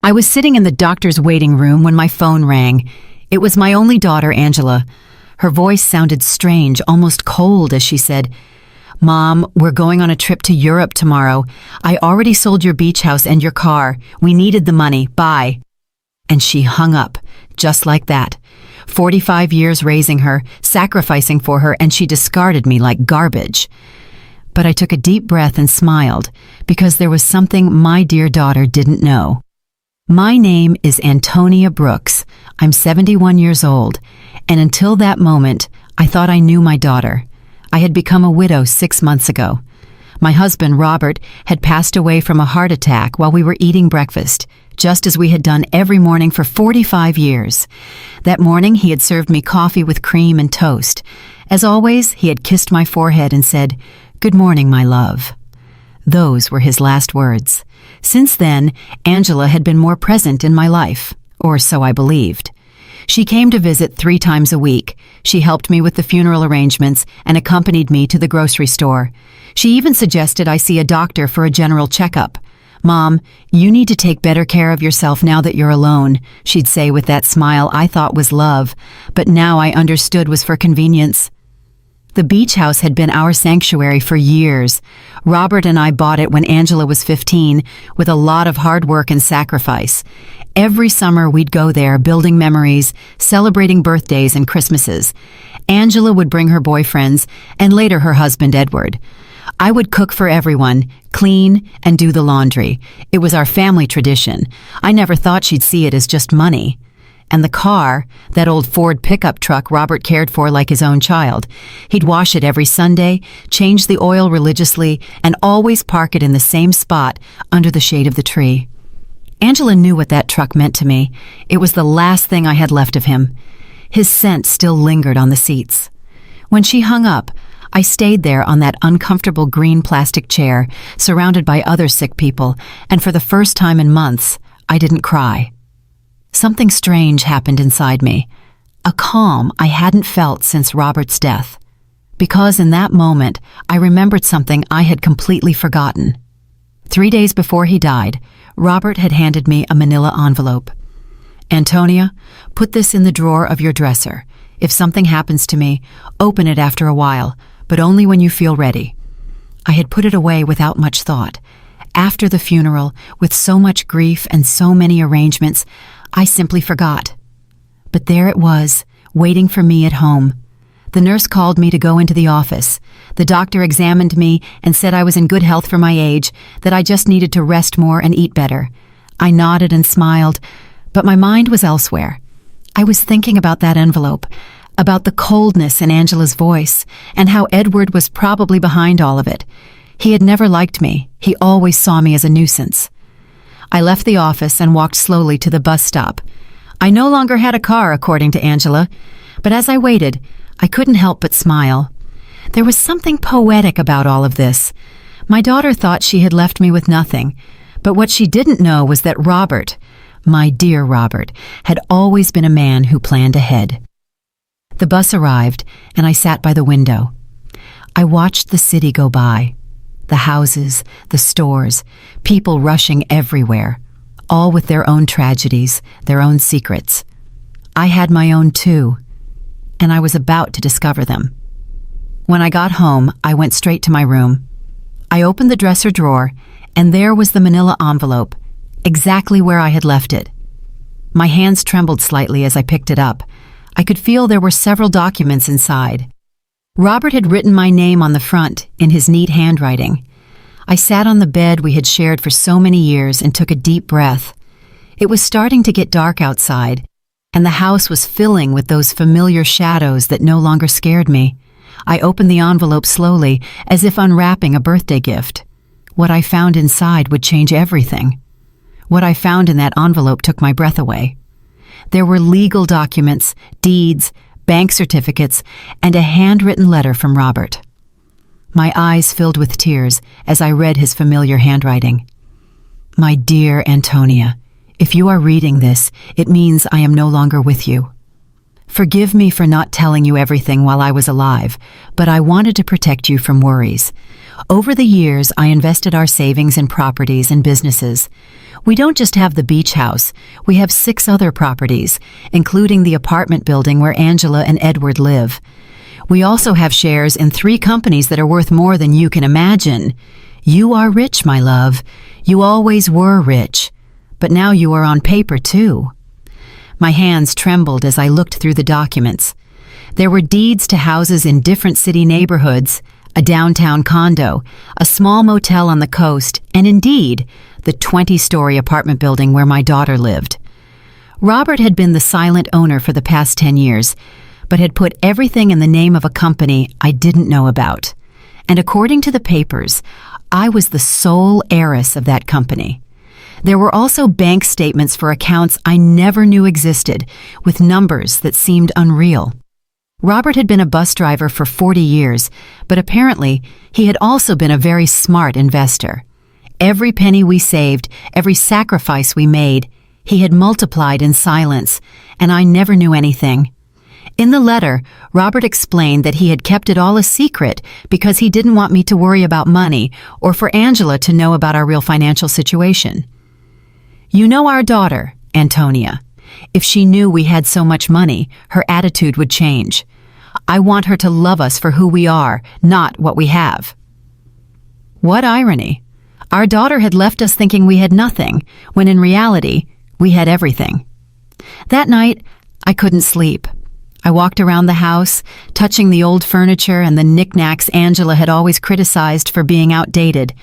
I was sitting in the doctor's waiting room when my phone rang. It was my only daughter, Angela. Her voice sounded strange, almost cold, as she said, "Mom, we're going on a trip to Europe tomorrow. I already sold your beach house and your car. We needed the money. Bye." And she hung up, just like that. 45 years raising her, sacrificing for her, and she discarded me like garbage. But I took a deep breath and smiled, because there was something my dear daughter didn't know. My name is Antonia Brooks. I'm 71 years old, and until that moment, I thought I knew my daughter. I had become a widow 6 months ago. My husband, Robert, had passed away from a heart attack while we were eating breakfast, just as we had done every morning for 45 years. That morning, he had served me coffee with cream and toast. As always, he had kissed my forehead and said, "Good morning, my love." Those were his last words. Since then, Angela had been more present in my life, or so I believed. She came to visit 3 times a week. She helped me with the funeral arrangements and accompanied me to the grocery store. She even suggested I see a doctor for a general checkup. "Mom, you need to take better care of yourself now that you're alone," she'd say with that smile I thought was love, but now I understood was for convenience. The beach house had been our sanctuary for years. Robert and I bought it when Angela was 15, with a lot of hard work and sacrifice. Every summer we'd go there, building memories, celebrating birthdays and Christmases. Angela would bring her boyfriends, and later her husband, Edward. I would cook for everyone, clean, and do the laundry. It was our family tradition. I never thought she'd see it as just money. And the car, that old Ford pickup truck Robert cared for like his own child. He'd wash it every Sunday, change the oil religiously, and always park it in the same spot under the shade of the tree. Angela knew what that truck meant to me. It was the last thing I had left of him. His scent still lingered on the seats. When she hung up, I stayed there on that uncomfortable green plastic chair, surrounded by other sick people, and for the first time in months, I didn't cry. Something strange happened inside me, a calm I hadn't felt since Robert's death. Because in that moment, I remembered something I had completely forgotten. 3 days before he died, Robert had handed me a manila envelope. "Antonia, put this in the drawer of your dresser. If something happens to me, open it after a while, but only when you feel ready." I had put it away without much thought. After the funeral, with so much grief and so many arrangements, I simply forgot. But there it was, waiting for me at home. The nurse called me to go into the office. The doctor examined me and said I was in good health for my age, that I just needed to rest more and eat better. I nodded and smiled, but my mind was elsewhere. I was thinking about that envelope, about the coldness in Angela's voice, and how Edward was probably behind all of it. He had never liked me. He always saw me as a nuisance. I left the office and walked slowly to the bus stop. I no longer had a car, according to Angela, but as I waited, I couldn't help but smile. There was something poetic about all of this. My daughter thought she had left me with nothing, but what she didn't know was that Robert, my dear Robert, had always been a man who planned ahead. The bus arrived, and I sat by the window. I watched the city go by. The houses, the stores, people rushing everywhere, all with their own tragedies, their own secrets. I had my own too, and I was about to discover them. When I got home, I went straight to my room. I opened the dresser drawer, and there was the manila envelope, exactly where I had left it. My hands trembled slightly as I picked it up. I could feel there were several documents inside. Robert had written my name on the front in his neat handwriting. I sat on the bed we had shared for so many years and took a deep breath. It was starting to get dark outside, and the house was filling with those familiar shadows that no longer scared me. I opened the envelope slowly, as if unwrapping a birthday gift. What I found inside would change everything. What I found in that envelope took my breath away. There were legal documents, deeds, bank certificates, and a handwritten letter from Robert. My eyes filled with tears as I read his familiar handwriting. "My dear Antonia, if you are reading this, it means I am no longer with you. Forgive me for not telling you everything while I was alive, but I wanted to protect you from worries. Over the years, I invested our savings in properties and businesses. We don't just have the beach house, we have 6 other properties, including the apartment building where Angela and Edward live. We also have shares in 3 companies that are worth more than you can imagine. You are rich, my love. You always were rich. But now you are on paper, too. My hands trembled as I looked through the documents. There were deeds to houses in different city neighborhoods, a downtown condo, a small motel on the coast, and indeed, the 20-story apartment building where my daughter lived. Robert had been the silent owner for the past 10 years, but had put everything in the name of a company I didn't know about. And according to the papers, I was the sole heiress of that company. There were also bank statements for accounts I never knew existed, with numbers that seemed unreal. Robert had been a bus driver for 40 years, but apparently he had also been a very smart investor. Every penny we saved, every sacrifice we made, he had multiplied in silence, and I never knew anything. In the letter, Robert explained that he had kept it all a secret because he didn't want me to worry about money or for Angela to know about our real financial situation. You know our daughter, Antonia. If she knew we had so much money, her attitude would change. I want her to love us for who we are, not what we have. What irony. Our daughter had left us thinking we had nothing, when in reality, we had everything. That night, I couldn't sleep. I walked around the house, touching the old furniture and the knickknacks Angela had always criticized for being outdated.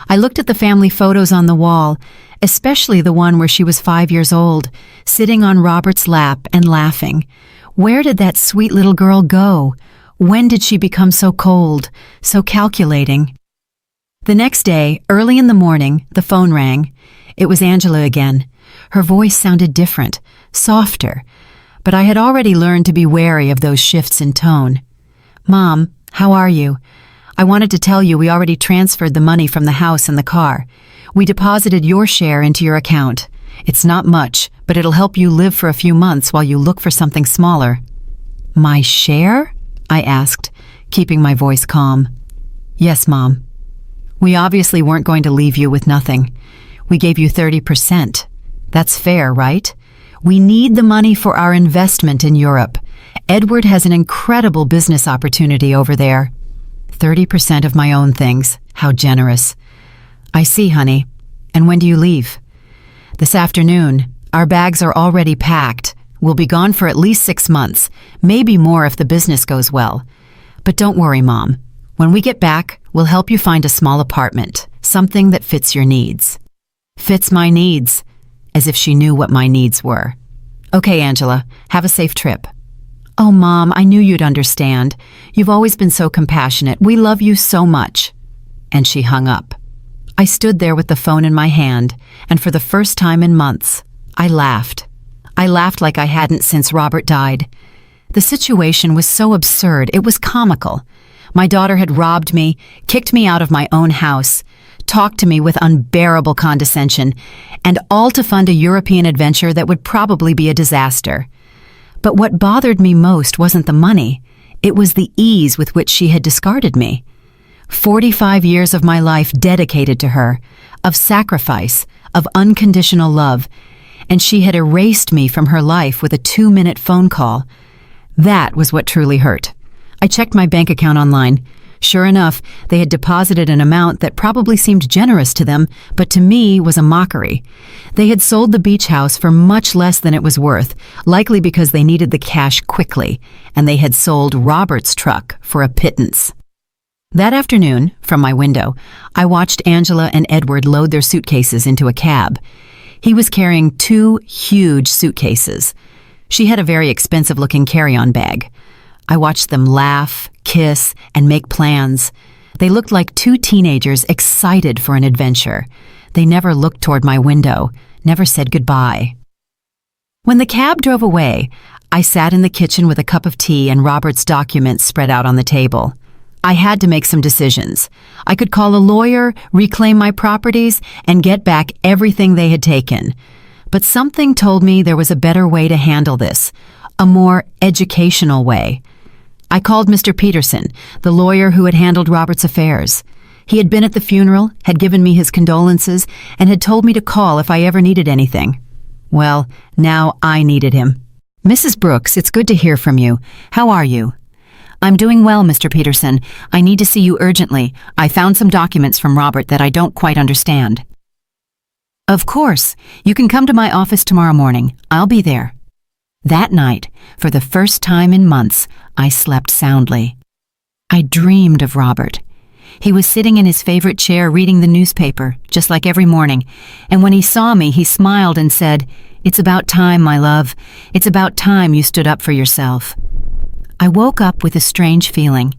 I looked at the family photos on the wall, especially the one where she was 5 years old, sitting on Robert's lap and laughing. Where did that sweet little girl go? When did she become so cold, so calculating? The next day, early in the morning, the phone rang. It was Angela again. Her voice sounded different, softer, but I had already learned to be wary of those shifts in tone. Mom, how are you? I wanted to tell you we already transferred the money from the house and the car. We deposited your share into your account. It's not much, but it'll help you live for a few months while you look for something smaller. My share? I asked, keeping my voice calm. Yes, Mom. We obviously weren't going to leave you with nothing. We gave you 30%. That's fair, right? We need the money for our investment in Europe. Edward has an incredible business opportunity over there. 30% of my own things. How generous. I see, honey. And when do you leave? This afternoon. Our bags are already packed. We'll be gone for at least 6 months, maybe more if the business goes well. But don't worry, Mom. When we get back, we'll help you find a small apartment, something that fits your needs. Fits my needs, as if she knew what my needs were. Okay, Angela, have a safe trip. Oh, Mom, I knew you'd understand. You've always been so compassionate. We love you so much. And she hung up. I stood there with the phone in my hand, and for the first time in months, I laughed. I laughed like I hadn't since Robert died. The situation was so absurd, it was comical. My daughter had robbed me, kicked me out of my own house, talked to me with unbearable condescension, and all to fund a European adventure that would probably be a disaster. But what bothered me most wasn't the money. It was the ease with which she had discarded me. 45 years of my life dedicated to her, of sacrifice, of unconditional love, and she had erased me from her life with a 2-minute phone call. That was what truly hurt. I checked my bank account online. Sure enough, they had deposited an amount that probably seemed generous to them, but to me was a mockery. They had sold the beach house for much less than it was worth, likely because they needed the cash quickly, and they had sold Robert's truck for a pittance. That afternoon, from my window, I watched Angela and Edward load their suitcases into a cab. He was carrying 2 huge suitcases. She had a very expensive-looking carry-on bag. I watched them laugh, kiss, and make plans. They looked like 2 teenagers excited for an adventure. They never looked toward my window, never said goodbye. When the cab drove away, I sat in the kitchen with a cup of tea and Robert's documents spread out on the table. I had to make some decisions. I could call a lawyer, reclaim my properties, and get back everything they had taken. But something told me there was a better way to handle this, a more educational way. I called Mr. Peterson, the lawyer who had handled Robert's affairs. He had been at the funeral, had given me his condolences, and had told me to call if I ever needed anything. Well, now I needed him. Mrs. Brooks, it's good to hear from you. How are you? I'm doing well, Mr. Peterson. I need to see you urgently. I found some documents from Robert that I don't quite understand. Of course. You can come to my office tomorrow morning. I'll be there. That night, for the first time in months, I slept soundly. I dreamed of Robert. He was sitting in his favorite chair reading the newspaper, just like every morning, and when he saw me, he smiled and said, "It's about time, my love. It's about time you stood up for yourself." I woke up with a strange feeling.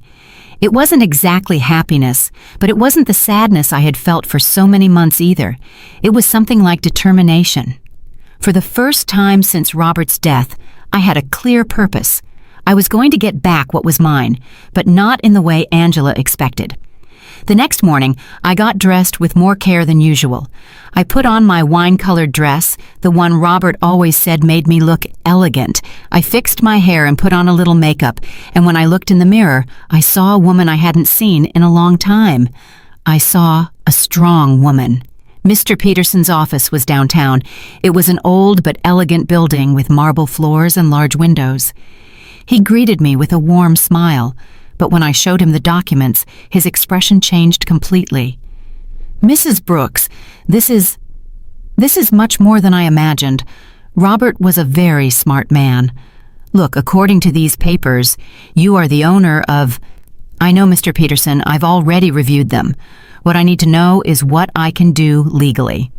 It wasn't exactly happiness, but it wasn't the sadness I had felt for so many months either. It was something like determination. For the first time since Robert's death, I had a clear purpose. I was going to get back what was mine, but not in the way Angela expected. The next morning, I got dressed with more care than usual. I put on my wine-colored dress, the one Robert always said made me look elegant. I fixed my hair and put on a little makeup, and when I looked in the mirror, I saw a woman I hadn't seen in a long time. I saw a strong woman. Mr. Peterson's office was downtown. It was an old but elegant building with marble floors and large windows. He greeted me with a warm smile, but when I showed him the documents, his expression changed completely. "Mrs. Brooks, this is much more than I imagined. Robert was a very smart man. Look, according to these papers, you are the owner of—" "I know, Mr. Peterson, I've already reviewed them. What I need to know is what I can do legally."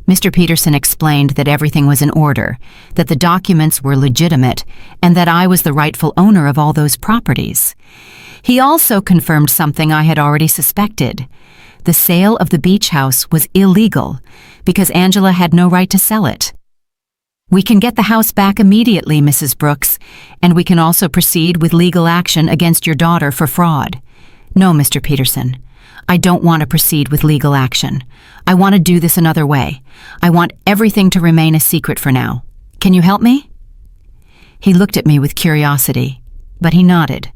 Mr. Peterson explained that everything was in order, that the documents were legitimate, and that I was the rightful owner of all those properties. He also confirmed something I had already suspected. The sale of the beach house was illegal, because Angela had no right to sell it. "We can get the house back immediately, Mrs. Brooks, and we can also proceed with legal action against your daughter for fraud." "No, Mr. Peterson. I don't want to proceed with legal action. I want to do this another way. I want everything to remain a secret for now. Can you help me?" He looked at me with curiosity, but he nodded.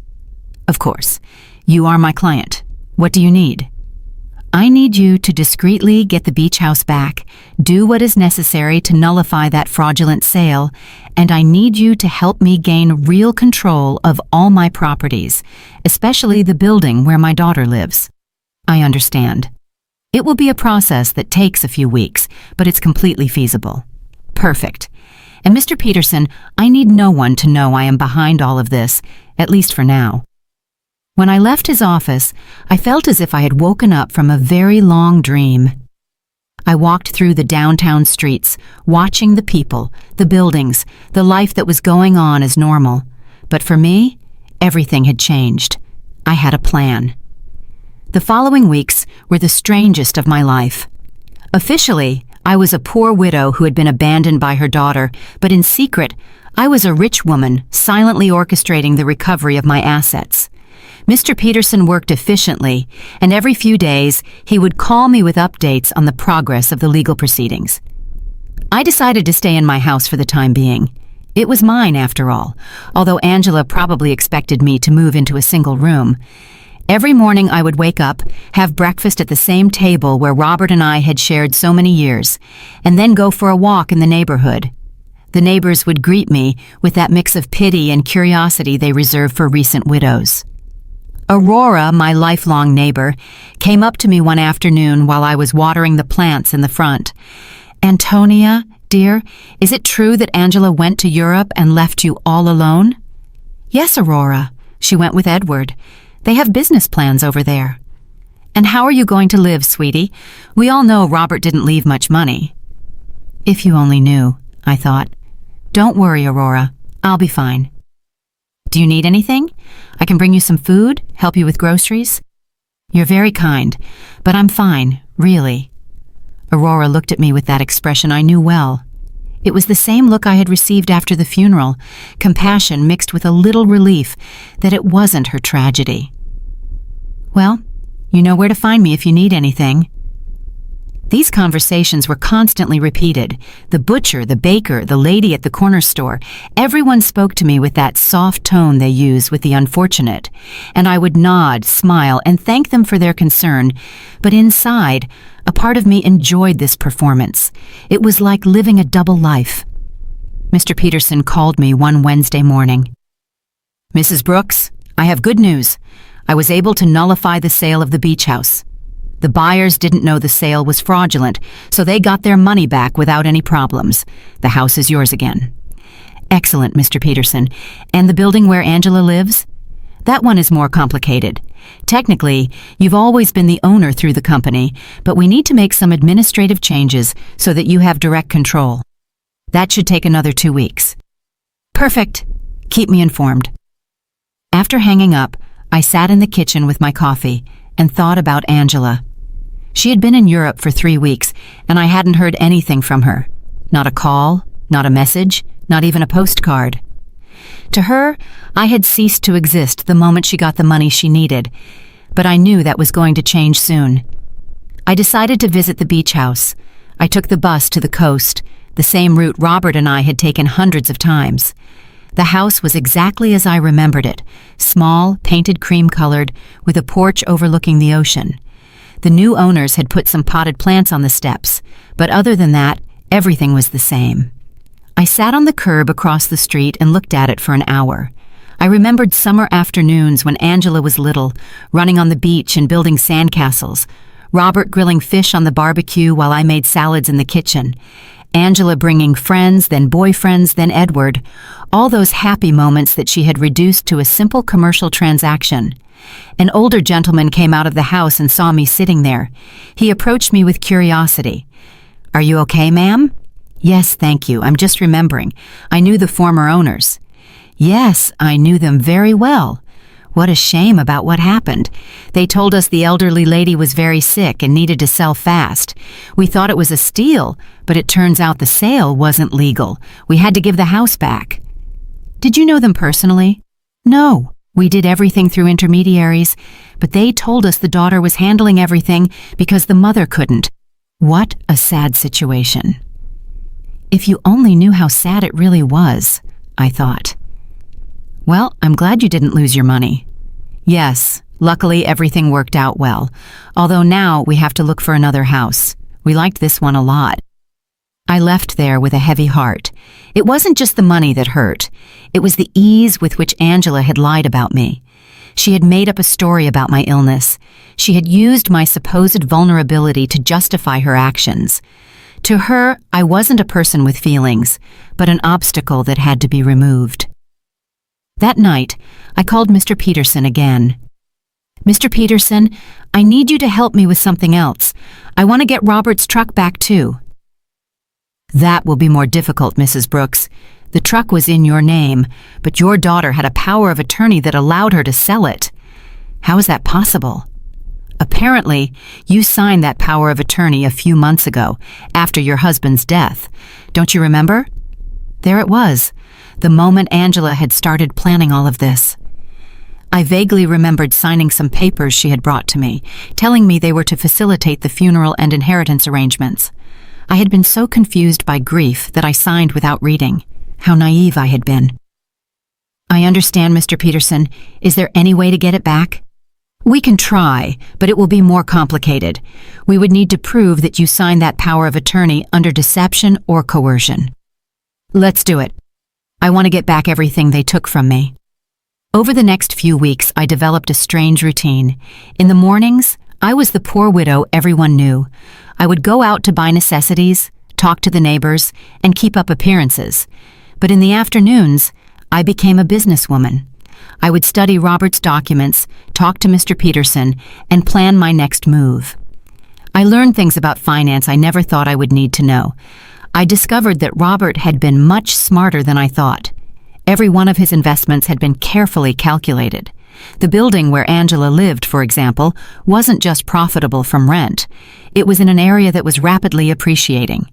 "Of course. You are my client. What do you need?" "I need you to discreetly get the beach house back, do what is necessary to nullify that fraudulent sale, and I need you to help me gain real control of all my properties, especially the building where my daughter lives." "I understand. It will be a process that takes a few weeks, but it's completely feasible." "Perfect. And Mr. Peterson, I need no one to know I am behind all of this, at least for now." When I left his office, I felt as if I had woken up from a very long dream. I walked through the downtown streets, watching the people, the buildings, the life that was going on as normal. But for me, everything had changed. I had a plan. The following weeks were the strangest of my life. Officially, I was a poor widow who had been abandoned by her daughter, but in secret, I was a rich woman silently orchestrating the recovery of my assets. Mr. Peterson worked efficiently, and every few days, he would call me with updates on the progress of the legal proceedings. I decided to stay in my house for the time being. It was mine, after all, although Angela probably expected me to move into a single room. Every morning I would wake up, have breakfast at the same table where Robert and I had shared so many years, and then go for a walk in the neighborhood. The neighbors would greet me with that mix of pity and curiosity they reserve for recent widows. Aurora, my lifelong neighbor, came up to me one afternoon while I was watering the plants in the front. "Antonia, dear, is it true that Angela went to Europe and left you all alone?" "Yes, Aurora. She went with Edward. They have business plans over there." "And how are you going to live, sweetie? We all know Robert didn't leave much money." "If you only knew," I thought. "Don't worry, Aurora. I'll be fine." "Do you need anything? I can bring you some food, help you with groceries?" "You're very kind, but I'm fine, really." Aurora looked at me with that expression I knew well. It was the same look I had received after the funeral, compassion mixed with a little relief that it wasn't her tragedy. "Well, you know where to find me if you need anything." These conversations were constantly repeated. The butcher, the baker, the lady at the corner store, everyone spoke to me with that soft tone they use with the unfortunate, and I would nod, smile, and thank them for their concern, but inside, a part of me enjoyed this performance. It was like living a double life. Mr. Peterson called me one Wednesday morning. "Mrs. Brooks, I have good news. I was able to nullify the sale of the beach house. The buyers didn't know the sale was fraudulent, so they got their money back without any problems. The house is yours again." "Excellent, Mr. Peterson. And the building where Angela lives?" "That one is more complicated. Technically, you've always been the owner through the company, but we need to make some administrative changes so that you have direct control. That should take another 2 weeks." "Perfect. Keep me informed." After hanging up, I sat in the kitchen with my coffee and thought about Angela. She had been in Europe for 3 weeks, and I hadn't heard anything from her. Not a call, not a message, not even a postcard. To her, I had ceased to exist the moment she got the money she needed, but I knew that was going to change soon. I decided to visit the beach house. I took the bus to the coast, the same route Robert and I had taken hundreds of times. The house was exactly as I remembered it, small, painted cream-colored, with a porch overlooking the ocean. The new owners had put some potted plants on the steps, but other than that, everything was the same. I sat on the curb across the street and looked at it for an hour. I remembered summer afternoons when Angela was little, running on the beach and building sandcastles, Robert grilling fish on the barbecue while I made salads in the kitchen, Angela bringing friends, then boyfriends, then Edward, all those happy moments that she had reduced to a simple commercial transaction. An older gentleman came out of the house and saw me sitting there. He approached me with curiosity. "Are you okay, ma'am?" "Yes, thank you. I'm just remembering. I knew the former owners." "Yes, I knew them very well. What a shame about what happened. They told us the elderly lady was very sick and needed to sell fast. We thought it was a steal, but it turns out the sale wasn't legal. We had to give the house back." "Did you know them personally?" "No. We did everything through intermediaries, but they told us the daughter was handling everything because the mother couldn't." What a sad situation. If you only knew how sad it really was, I thought. "Well, I'm glad you didn't lose your money." "Yes, luckily everything worked out well, although now we have to look for another house. We liked this one a lot." I left there with a heavy heart. It wasn't just the money that hurt. It was the ease with which Angela had lied about me. She had made up a story about my illness. She had used my supposed vulnerability to justify her actions. To her, I wasn't a person with feelings, but an obstacle that had to be removed. That night, I called Mr. Peterson again. "Mr. Peterson, I need you to help me with something else. I want to get Robert's truck back too." "That will be more difficult, Mrs. Brooks. The truck was in your name, but your daughter had a power of attorney that allowed her to sell it. How is that possible?" "Apparently, you signed that power of attorney a few months ago, after your husband's death. Don't you remember?" There it was, the moment Angela had started planning all of this. I vaguely remembered signing some papers she had brought to me, telling me they were to facilitate the funeral and inheritance arrangements. I had been so confused by grief that I signed without reading. How naive I had been. "I understand, Mr. Peterson. Is there any way to get it back?" "We can try, but it will be more complicated. We would need to prove that you signed that power of attorney under deception or coercion." "Let's do it. I want to get back everything they took from me." Over the next few weeks, I developed a strange routine. In the mornings, I was the poor widow everyone knew. I would go out to buy necessities, talk to the neighbors, and keep up appearances. But in the afternoons, I became a businesswoman. I would study Robert's documents, talk to Mr. Peterson, and plan my next move. I learned things about finance I never thought I would need to know. I discovered that Robert had been much smarter than I thought. Every one of his investments had been carefully calculated. The building where Angela lived, for example, wasn't just profitable from rent. It was in an area that was rapidly appreciating.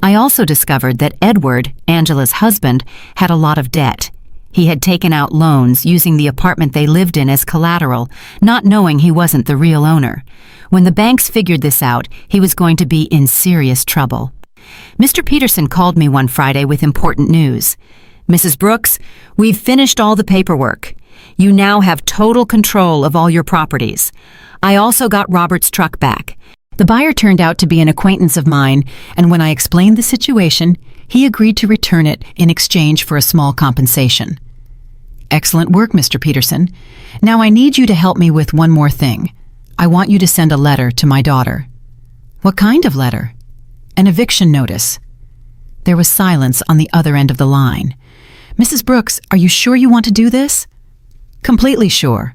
I also discovered that Edward, Angela's husband, had a lot of debt. He had taken out loans using the apartment they lived in as collateral, not knowing he wasn't the real owner. When the banks figured this out, he was going to be in serious trouble. Mr. Peterson called me one Friday with important news. "Mrs. Brooks, we've finished all the paperwork. You now have total control of all your properties. I also got Robert's truck back." The buyer turned out to be an acquaintance of mine, and when I explained the situation, he agreed to return it in exchange for a small compensation. "Excellent work, Mr. Peterson. Now I need you to help me with one more thing. I want you to send a letter to my daughter." "What kind of letter?" "An eviction notice." There was silence on the other end of the line. "Mrs. Brooks, are you sure you want to do this?" "Completely sure.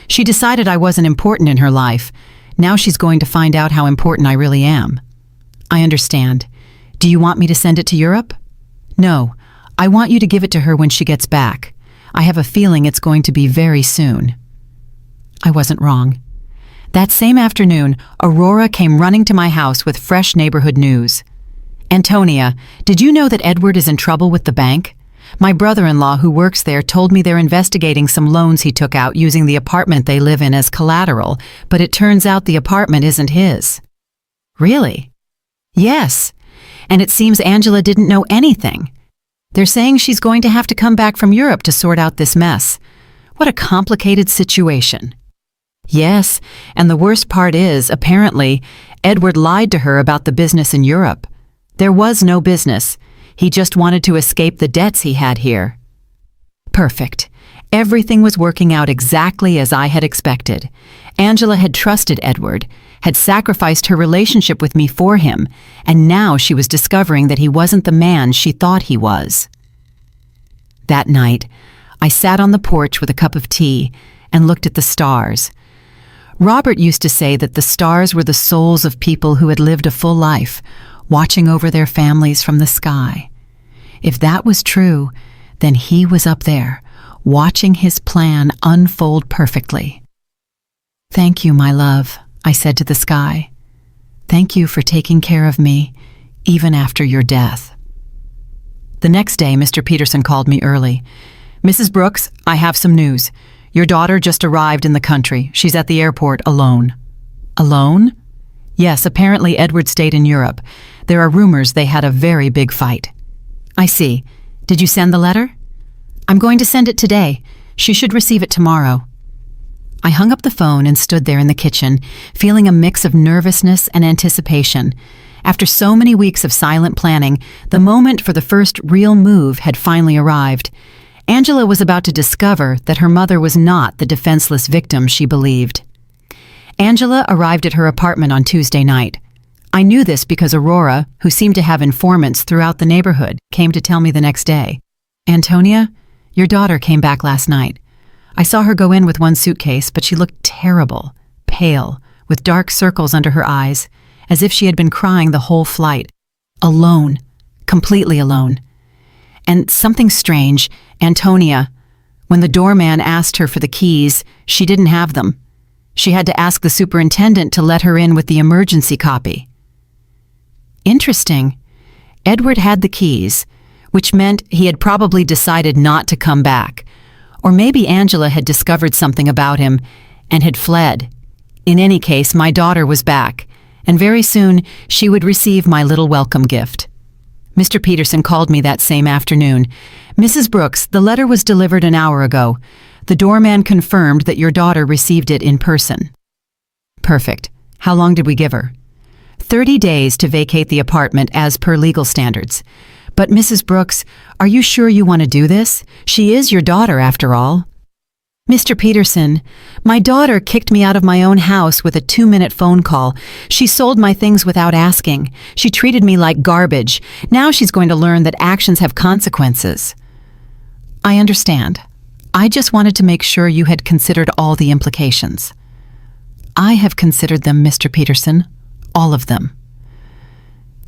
She decided I wasn't important in her life. Now she's going to find out how important I really am." "I understand. Do you want me to send it to Europe?" "No. I want you to give it to her when she gets back. I have a feeling it's going to be very soon." I wasn't wrong. That same afternoon, Aurora came running to my house with fresh neighborhood news. "Antonia, did you know that Edward is in trouble with the bank? My brother-in-law who works there told me they're investigating some loans he took out using the apartment they live in as collateral, but it turns out the apartment isn't his." "Really?" "Yes. And it seems Angela didn't know anything. They're saying she's going to have to come back from Europe to sort out this mess. What a complicated situation." "Yes, and the worst part is, apparently, Edward lied to her about the business in Europe. There was no business. He just wanted to escape the debts he had here." Perfect. Everything was working out exactly as I had expected. Angela had trusted Edward, had sacrificed her relationship with me for him, and now she was discovering that he wasn't the man she thought he was. That night, I sat on the porch with a cup of tea and looked at the stars. Robert used to say that the stars were the souls of people who had lived a full life, watching over their families from the sky. If that was true, then he was up there, watching his plan unfold perfectly. "Thank you, my love," I said to the sky. "Thank you for taking care of me, even after your death." The next day, Mr. Peterson called me early. "Mrs. Brooks, I have some news. Your daughter just arrived in the country. She's at the airport alone." "Alone?" "Yes, apparently Edward stayed in Europe. There are rumors they had a very big fight." "I see. Did you send the letter?" "I'm going to send it today. She should receive it tomorrow." I hung up the phone and stood there in the kitchen, feeling a mix of nervousness and anticipation. After so many weeks of silent planning, the moment for the first real move had finally arrived. Angela was about to discover that her mother was not the defenseless victim she believed. Angela arrived at her apartment on Tuesday night. I knew this because Aurora, who seemed to have informants throughout the neighborhood, came to tell me the next day. "Antonia, your daughter came back last night. I saw her go in with one suitcase, but she looked terrible, pale, with dark circles under her eyes, as if she had been crying the whole flight. Alone, completely alone. And something strange, Antonia, when the doorman asked her for the keys, she didn't have them. She had to ask the superintendent to let her in with the emergency copy." Interesting. Edward had the keys, which meant he had probably decided not to come back. Or maybe Angela had discovered something about him and had fled. In any case, my daughter was back, and very soon she would receive my little welcome gift. Mr. Peterson called me that same afternoon. "Mrs. Brooks, the letter was delivered an hour ago. The doorman confirmed that your daughter received it in person." "Perfect. How long did we give her?" 30 days to vacate the apartment as per legal standards. "But Mrs. Brooks, are you sure you want to do this? She is your daughter, after all." "Mr. Peterson, my daughter kicked me out of my own house with a 2-minute phone call. She sold my things without asking. She treated me like garbage. Now she's going to learn that actions have consequences." "I understand. I just wanted to make sure you had considered all the implications." "I have considered them, Mr. Peterson. All of them."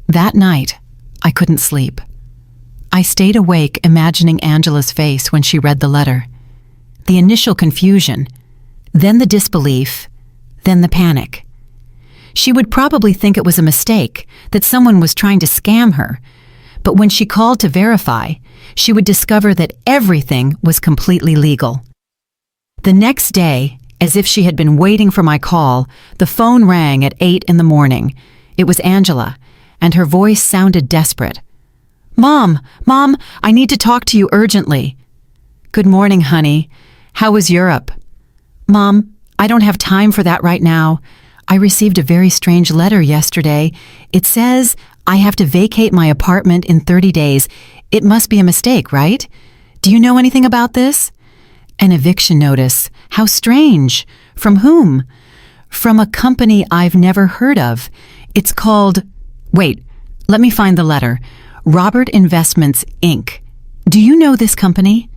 That night, I couldn't sleep. I stayed awake imagining Angela's face when she read the letter. The initial confusion, then the disbelief, then the panic. She would probably think it was a mistake, that someone was trying to scam her. But when she called to verify, she would discover that everything was completely legal. The next day, as if she had been waiting for my call, the phone rang at 8 in the morning. It was Angela, and her voice sounded desperate. Mom, I need to talk to you urgently." "Good morning, honey. How was Europe?" "Mom, I don't have time for that right now. I received a very strange letter yesterday. It says I have to vacate my apartment in 30 days. It must be a mistake, right? Do you know anything about this?" "An eviction notice. How strange. From whom?" "From a company I've never heard of. It's called—" "Wait, let me find the letter. Robert Investments, Inc. Do you know this company?"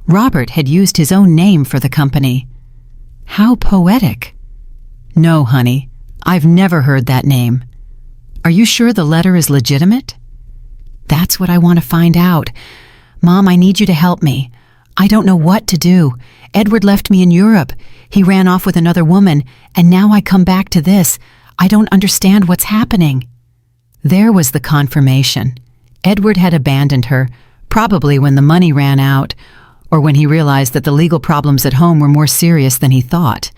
Robert had used his own name for the company. How poetic. "No, honey, I've never heard that name." "Are you sure the letter is legitimate?" "That's what I want to find out. Mom, I need you to help me. I don't know what to do. Edward left me in Europe. He ran off with another woman, and now I come back to this. I don't understand what's happening." There was the confirmation. Edward had abandoned her, probably when the money ran out, or when he realized that the legal problems at home were more serious than he thought.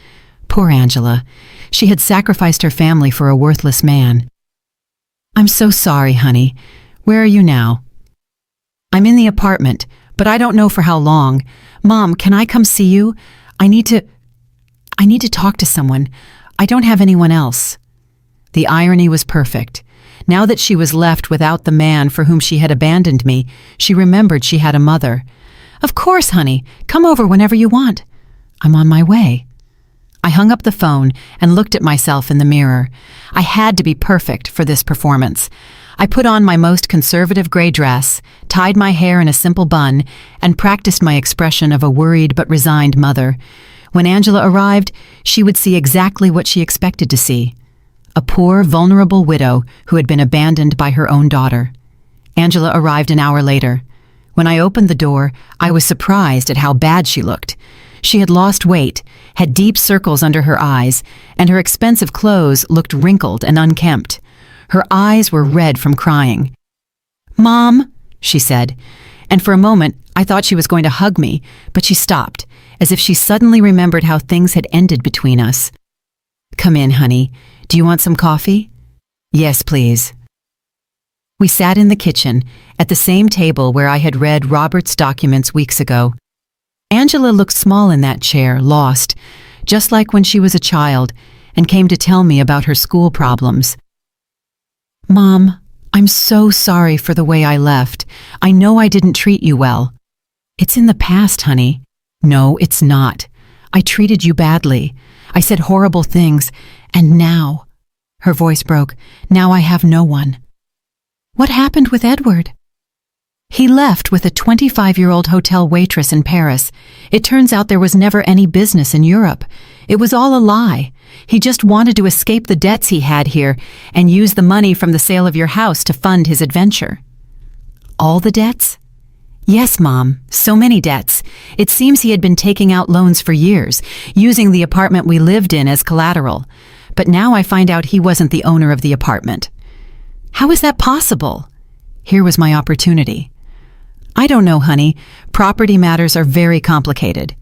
Poor Angela. She had sacrificed her family for a worthless man. "I'm so sorry, honey. Where are you now?" "I'm in the apartment, but I don't know for how long. Mom, can I come see you? I need to talk to someone. I don't have anyone else." The irony was perfect. Now that she was left without the man for whom she had abandoned me, she remembered she had a mother. "Of course, honey. Come over whenever you want." "I'm on my way." I hung up the phone and looked at myself in the mirror. I had to be perfect for this performance. I put on my most conservative gray dress, tied my hair in a simple bun, and practiced my expression of a worried but resigned mother. When Angela arrived, she would see exactly what she expected to see. A poor, vulnerable widow who had been abandoned by her own daughter. Angela arrived an hour later. When I opened the door, I was surprised at how bad she looked. She had lost weight, had deep circles under her eyes, and her expensive clothes looked wrinkled and unkempt. Her eyes were red from crying. "Mom," she said, and for a moment I thought she was going to hug me, but she stopped, as if she suddenly remembered how things had ended between us. "Come in, honey. Do you want some coffee?" "Yes, please." We sat in the kitchen, at the same table where I had read Robert's documents weeks ago. Angela looked small in that chair, lost, just like when she was a child, and came to tell me about her school problems. "Mom, I'm so sorry for the way I left. I know I didn't treat you well." "It's in the past, honey." "No, it's not. I treated you badly. I said horrible things, and now—" her voice broke. "Now I have no one." "What happened with Edward?" "He left with a 25-year-old hotel waitress in Paris. It turns out there was never any business in Europe. It was all a lie. He just wanted to escape the debts he had here and use the money from the sale of your house to fund his adventure." "All the debts?" "Yes, Mom, so many debts. It seems he had been taking out loans for years, using the apartment we lived in as collateral. But now I find out he wasn't the owner of the apartment." "How is that possible?" Here was my opportunity. "I don't know, honey. Property matters are very complicated.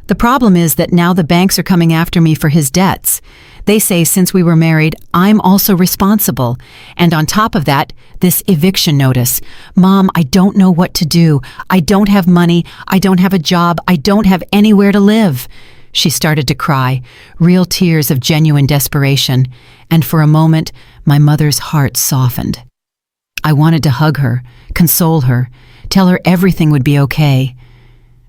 The problem is that now the banks are coming after me for his debts. They say since we were married, I'm also responsible. And on top of that, this eviction notice. Mom, I don't know what to do. I don't have money. I don't have a job. I don't have anywhere to live." She started to cry, real tears of genuine desperation, and for a moment, my mother's heart softened. I wanted to hug her, console her, tell her everything would be okay.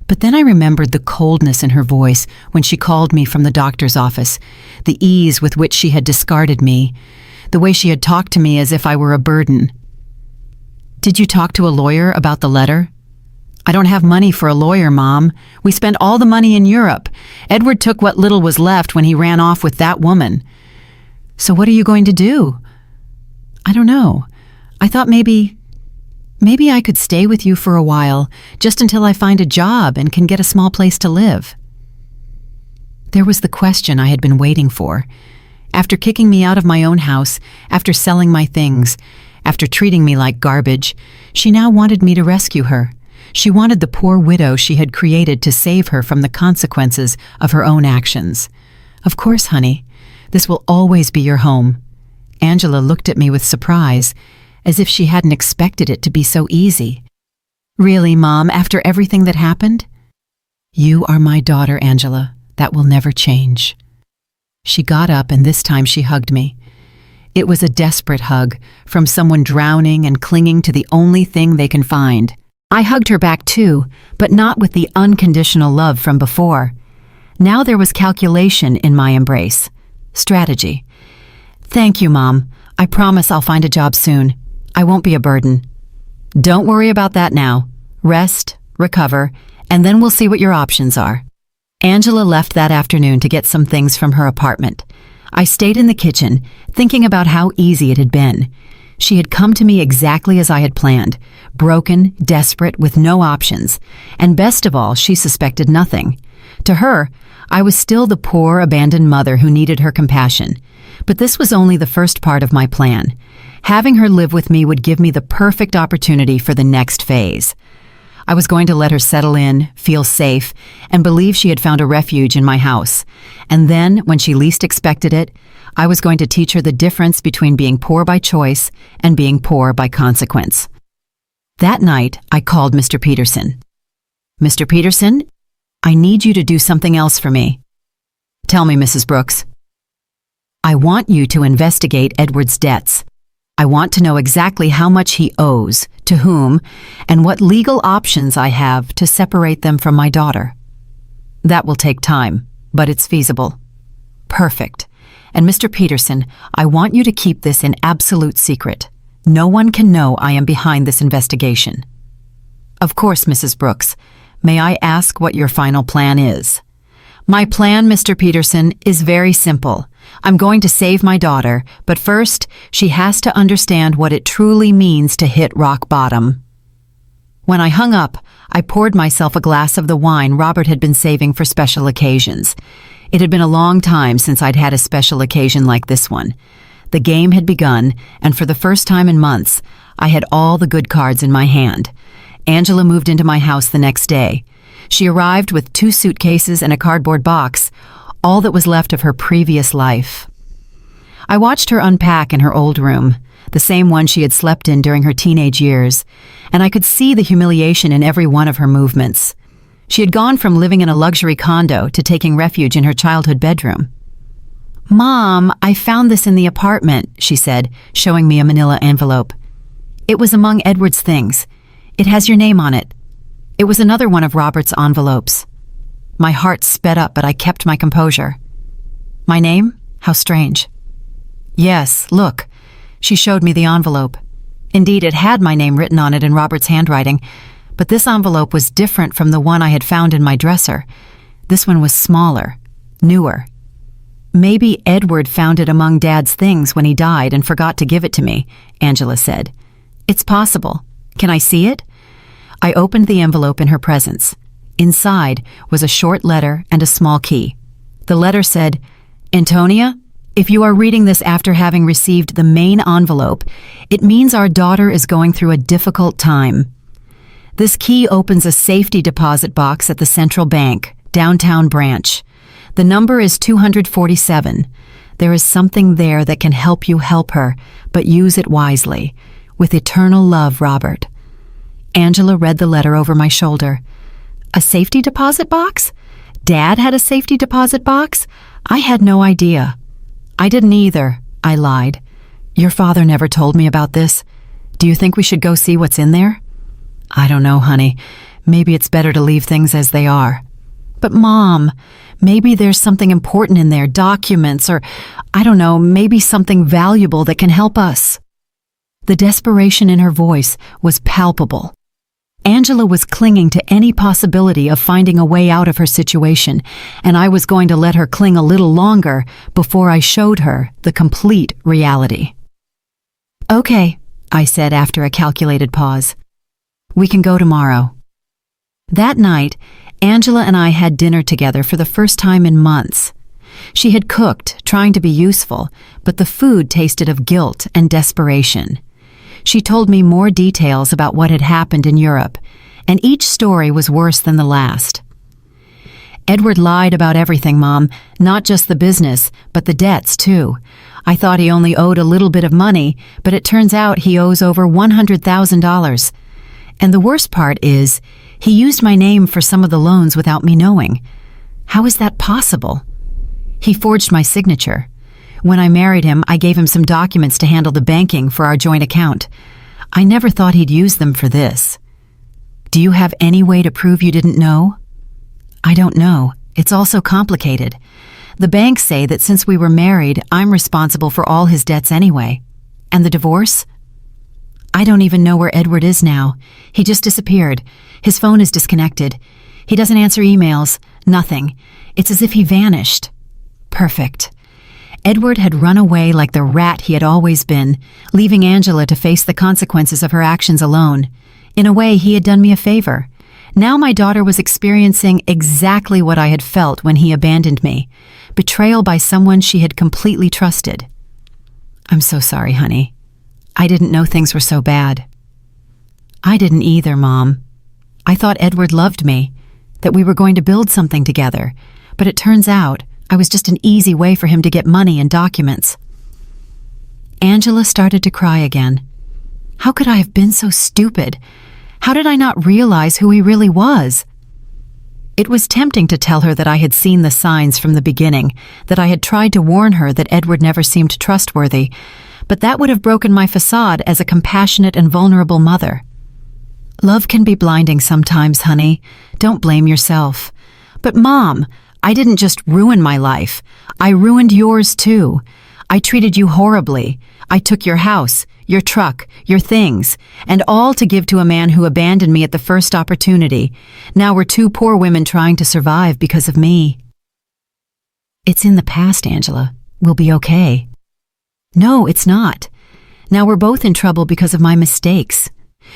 But then I remembered the coldness in her voice when she called me from the doctor's office, the ease with which she had discarded me, the way she had talked to me as if I were a burden. "Did you talk to a lawyer about the letter?" "I don't have money for a lawyer, Mom. We spent all the money in Europe. Edward took what little was left when he ran off with that woman." "So what are you going to do?" "I don't know. I thought maybe I could stay with you for a while, just until I find a job and can get a small place to live." There was the question I had been waiting for. After kicking me out of my own house, after selling my things, After treating me like garbage, she now wanted me to rescue her. She wanted the poor widow she had created to save her from the consequences of her own actions. Of course, honey, this will always be your home. Angela looked at me with surprise, as if she hadn't expected it to be so easy. Really, Mom, after everything that happened? You are my daughter, Angela. That will never change. She got up and this time she hugged me. It was a desperate hug from someone drowning and clinging to the only thing they can find. I hugged her back too, but not with the unconditional love from before. Now there was calculation in my embrace. Strategy. Thank you, Mom. I promise I'll find a job soon. I won't be a burden. Don't worry about that now. Rest, recover, and then we'll see what your options are. Angela left that afternoon to get some things from her apartment. I stayed in the kitchen, thinking about how easy it had been. She had come to me exactly as I had planned, broken, desperate, with no options, and best of all, she suspected nothing. To her, I was still the poor, abandoned mother who needed her compassion. But this was only the first part of my plan. Having her live with me would give me the perfect opportunity for the next phase. I was going to let her settle in, feel safe, and believe she had found a refuge in my house. And then, when she least expected it, I was going to teach her the difference between being poor by choice and being poor by consequence. That night, I called Mr. Peterson. Mr. Peterson, I need you to do something else for me. Tell me, Mrs. Brooks. I want you to investigate Edward's debts. I want to know exactly how much he owes, to whom, and what legal options I have to separate them from my daughter. That will take time, but it's feasible. Perfect. And Mr. Peterson, I want you to keep this an absolute secret. No one can know I am behind this investigation. Of course, Mrs. Brooks. May I ask what your final plan is? My plan, Mr. Peterson, is very simple. I'm going to save my daughter, but first, she has to understand what it truly means to hit rock bottom. When I hung up, I poured myself a glass of the wine Robert had been saving for special occasions. It had been a long time since I'd had a special occasion like this one. The game had begun, and for the first time in months, I had all the good cards in my hand. Angela moved into my house the next day. She arrived with 2 suitcases and a cardboard box, all that was left of her previous life. I watched her unpack in her old room, the same one she had slept in during her teenage years, and I could see the humiliation in every one of her movements. She had gone from living in a luxury condo to taking refuge in her childhood bedroom. Mom, I found this in the apartment, she said, showing me a manila envelope. It was among Edward's things. It has your name on it. It was another one of Robert's envelopes. My heart sped up, but I kept my composure. My name? How strange. Yes, look. She showed me the envelope. Indeed, it had my name written on it in Robert's handwriting, but this envelope was different from the one I had found in my dresser. This one was smaller, newer. Maybe Edward found it among Dad's things when he died and forgot to give it to me, Angela said. It's possible. Can I see it? I opened the envelope in her presence. Inside was a short letter and a small key. The letter said, Antonia, if you are reading this after having received the main envelope, it means our daughter is going through a difficult time. This key opens a safety deposit box at the Central Bank, downtown branch. The number is 247. There is something there that can help you help her, but use it wisely. With eternal love, Robert. Angela read the letter over my shoulder. A safety deposit box? Dad had a safety deposit box? I had no idea. I didn't either, I lied. Your father never told me about this. Do you think we should go see what's in there? I don't know, honey. Maybe it's better to leave things as they are. But Mom, maybe there's something important in there, documents, or I don't know, maybe something valuable that can help us. The desperation in her voice was palpable. Angela was clinging to any possibility of finding a way out of her situation, and I was going to let her cling a little longer before I showed her the complete reality. Okay, I said after a calculated pause. We can go tomorrow. That night, Angela and I had dinner together for the first time in months. She had cooked, trying to be useful, but the food tasted of guilt and desperation. She told me more details about what had happened in Europe, and each story was worse than the last. Edward lied about everything, Mom, not just the business, but the debts, too. I thought he only owed a little bit of money, but it turns out he owes over $100,000. And the worst part is, he used my name for some of the loans without me knowing. How is that possible? He forged my signature. When I married him, I gave him some documents to handle the banking for our joint account. I never thought he'd use them for this. Do you have any way to prove you didn't know? I don't know. It's all so complicated. The banks say that since we were married, I'm responsible for all his debts anyway. And the divorce? I don't even know where Edward is now. He just disappeared. His phone is disconnected. He doesn't answer emails. Nothing. It's as if he vanished. Perfect. Edward had run away like the rat he had always been, leaving Angela to face the consequences of her actions alone. In a way, he had done me a favor. Now my daughter was experiencing exactly what I had felt when he abandoned me. Betrayal by someone she had completely trusted. I'm so sorry, honey. I didn't know things were so bad. I didn't either, Mom. I thought Edward loved me, that we were going to build something together, but it turns out I was just an easy way for him to get money and documents. Angela started to cry again. How could I have been so stupid? How did I not realize who he really was? It was tempting to tell her that I had seen the signs from the beginning, that I had tried to warn her that Edward never seemed trustworthy, but that would have broken my facade as a compassionate and vulnerable mother. Love can be blinding sometimes, honey. Don't blame yourself. But Mom, I didn't just ruin my life. I ruined yours too. I treated you horribly. I took your house, your truck, your things, and all to give to a man who abandoned me at the first opportunity. Now we're two poor women trying to survive because of me. It's in the past, Angela. We'll be okay. No, it's not. Now we're both in trouble because of my mistakes.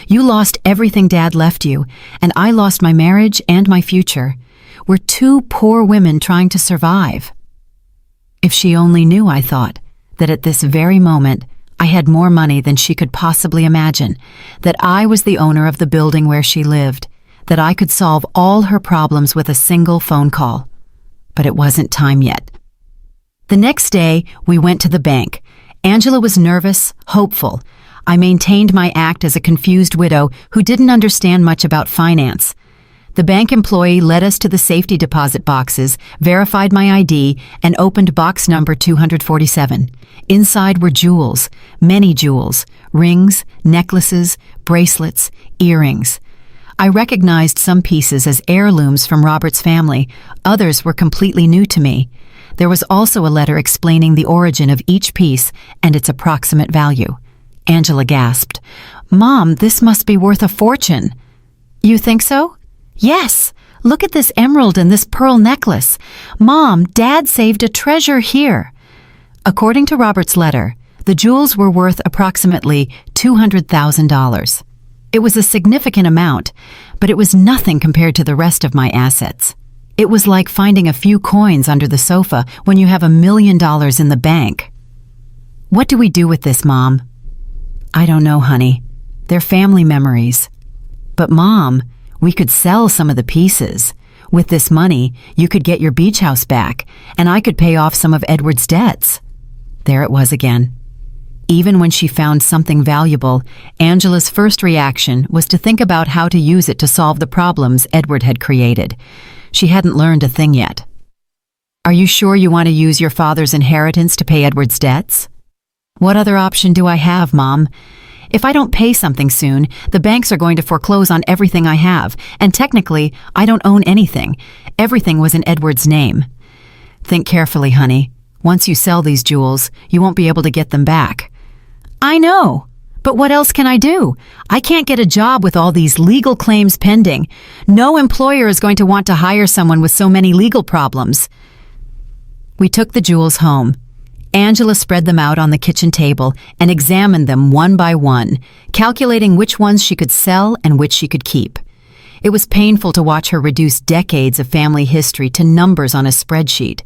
You lost everything Dad left you, and I lost my marriage and my future. We're two poor women trying to survive. If she only knew, I thought, that at this very moment, I had more money than she could possibly imagine, that I was the owner of the building where she lived, that I could solve all her problems with a single phone call. But it wasn't time yet. The next day, we went to the bank. Angela was nervous, hopeful. I maintained my act as a confused widow who didn't understand much about finance. The bank employee led us to the safety deposit boxes, verified my ID, and opened box number 247. Inside were jewels, many jewels, rings, necklaces, bracelets, earrings. I recognized some pieces as heirlooms from Robert's family. Others were completely new to me. There was also a letter explaining the origin of each piece and its approximate value. Angela gasped. Mom, this must be worth a fortune. You think so? Yes. Look at this emerald and this pearl necklace. Mom, Dad saved a treasure here. According to Robert's letter, the jewels were worth approximately $200,000. It was a significant amount, but it was nothing compared to the rest of my assets. It was like finding a few coins under the sofa when you have $1 million in the bank. What do we do with this, Mom? I don't know, honey. They're family memories. But Mom, we could sell some of the pieces. With this money, you could get your beach house back, and I could pay off some of Edward's debts. There it was again. Even when she found something valuable, Angela's first reaction was to think about how to use it to solve the problems Edward had created. She hadn't learned a thing yet. Are you sure you want to use your father's inheritance to pay Edward's debts? What other option do I have, Mom? If I don't pay something soon, the banks are going to foreclose on everything I have, and technically, I don't own anything. Everything was in Edward's name. Think carefully, honey. Once you sell these jewels, you won't be able to get them back. I know, but what else can I do? I can't get a job with all these legal claims pending. No employer is going to want to hire someone with so many legal problems. We took the jewels home. Angela spread them out on the kitchen table and examined them one by one, calculating which ones she could sell and which she could keep. It was painful to watch her reduce decades of family history to numbers on a spreadsheet.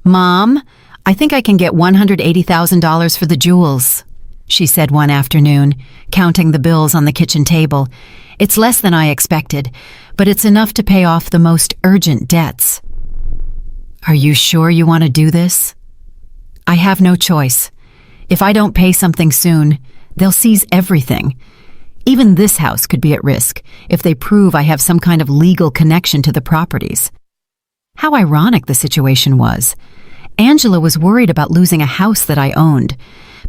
Mom, I think I can get $180,000 for the jewels. she said one afternoon, counting the bills on the kitchen table. "It's less than I expected, but it's enough to pay off the most urgent debts." "Are you sure you want to do this?" "I have no choice. If I don't pay something soon, they'll seize everything. Even this house could be at risk if they prove I have some kind of legal connection to the properties." How ironic the situation was. Angela was worried about losing a house that I owned,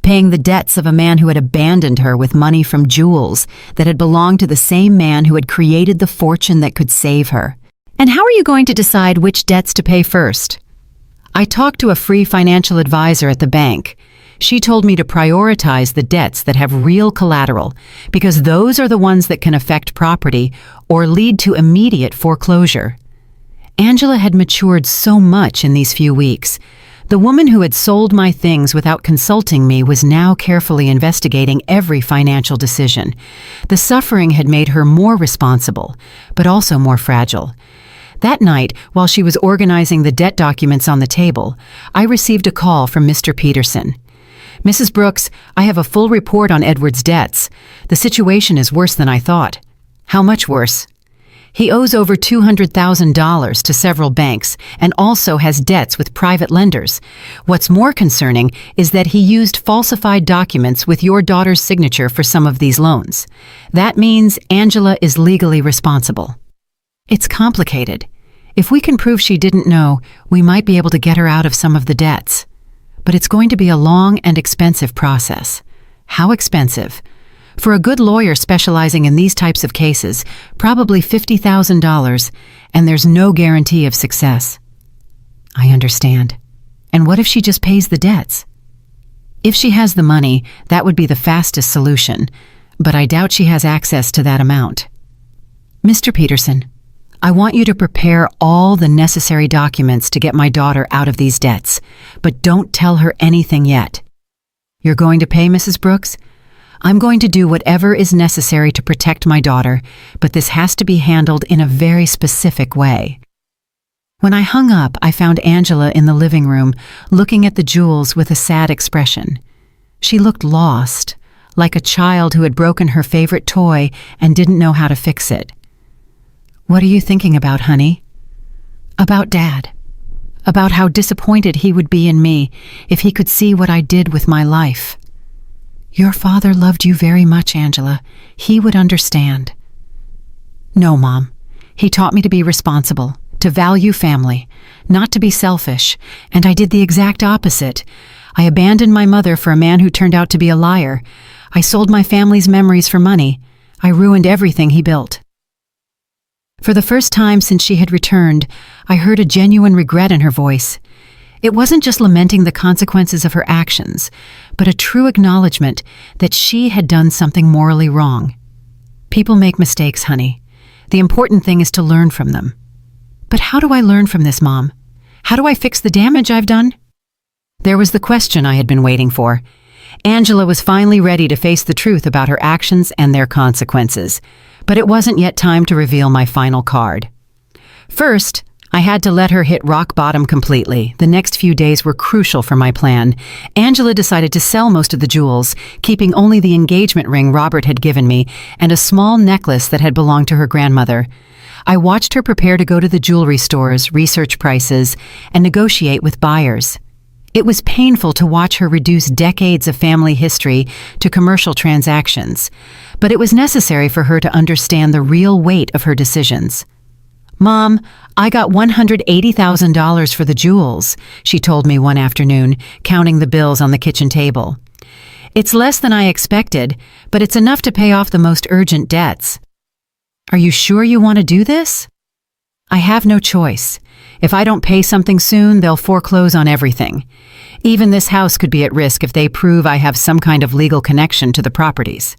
paying the debts of a man who had abandoned her with money from jewels that had belonged to the same man who had created the fortune that could save her. "And how are you going to decide which debts to pay first?" "I talked to a free financial advisor at the bank. She told me to prioritize the debts that have real collateral, because those are the ones that can affect property or lead to immediate foreclosure." Angela had matured so much in these few weeks. The woman who had sold my things without consulting me was now carefully investigating every financial decision. The suffering had made her more responsible, but also more fragile. That night, while she was organizing the debt documents on the table, I received a call from Mr. Peterson. "Mrs. Brooks, I have a full report on Edward's debts. The situation is worse than I thought." "How much worse?" "He owes over $200,000 to several banks and also has debts with private lenders. What's more concerning is that he used falsified documents with your daughter's signature for some of these loans. That means Angela is legally responsible." "It's complicated. If we can prove she didn't know, we might be able to get her out of some of the debts. But it's going to be a long and expensive process." "How expensive?" "For a good lawyer specializing in these types of cases, probably $50,000, and there's no guarantee of success." "I understand. And what if she just pays the debts?" "If she has the money, that would be the fastest solution, but I doubt she has access to that amount." "Mr. Peterson, I want you to prepare all the necessary documents to get my daughter out of these debts, but don't tell her anything yet." "You're going to pay, Mrs. Brooks?" "I'm going to do whatever is necessary to protect my daughter, but this has to be handled in a very specific way." When I hung up, I found Angela in the living room, looking at the jewels with a sad expression. She looked lost, like a child who had broken her favorite toy and didn't know how to fix it. "What are you thinking about, honey?" "About Dad. About how disappointed he would be in me if he could see what I did with my life." "Your father loved you very much, Angela. He would understand." "No, Mom. He taught me to be responsible, to value family, not to be selfish, and I did the exact opposite. I abandoned my mother for a man who turned out to be a liar. I sold my family's memories for money. I ruined everything he built." For the first time since she had returned, I heard a genuine regret in her voice. It wasn't just lamenting the consequences of her actions, but a true acknowledgement that she had done something morally wrong. "People make mistakes, honey. The important thing is to learn from them." "But how do I learn from this, Mom? How do I fix the damage I've done?" There was the question I had been waiting for. Angela was finally ready to face the truth about her actions and their consequences, but it wasn't yet time to reveal my final card. First, I had to let her hit rock bottom completely. The next few days were crucial for my plan. Angela decided to sell most of the jewels, keeping only the engagement ring Robert had given me and a small necklace that had belonged to her grandmother. I watched her prepare to go to the jewelry stores, research prices, and negotiate with buyers. It was painful to watch her reduce decades of family history to commercial transactions, but it was necessary for her to understand the real weight of her decisions. "Mom, I got $180,000 for the jewels," she told me one afternoon, counting the bills on the kitchen table. "It's less than I expected, but it's enough to pay off the most urgent debts." "Are you sure you want to do this?" "I have no choice. If I don't pay something soon, they'll foreclose on everything. Even this house could be at risk if they prove I have some kind of legal connection to the properties."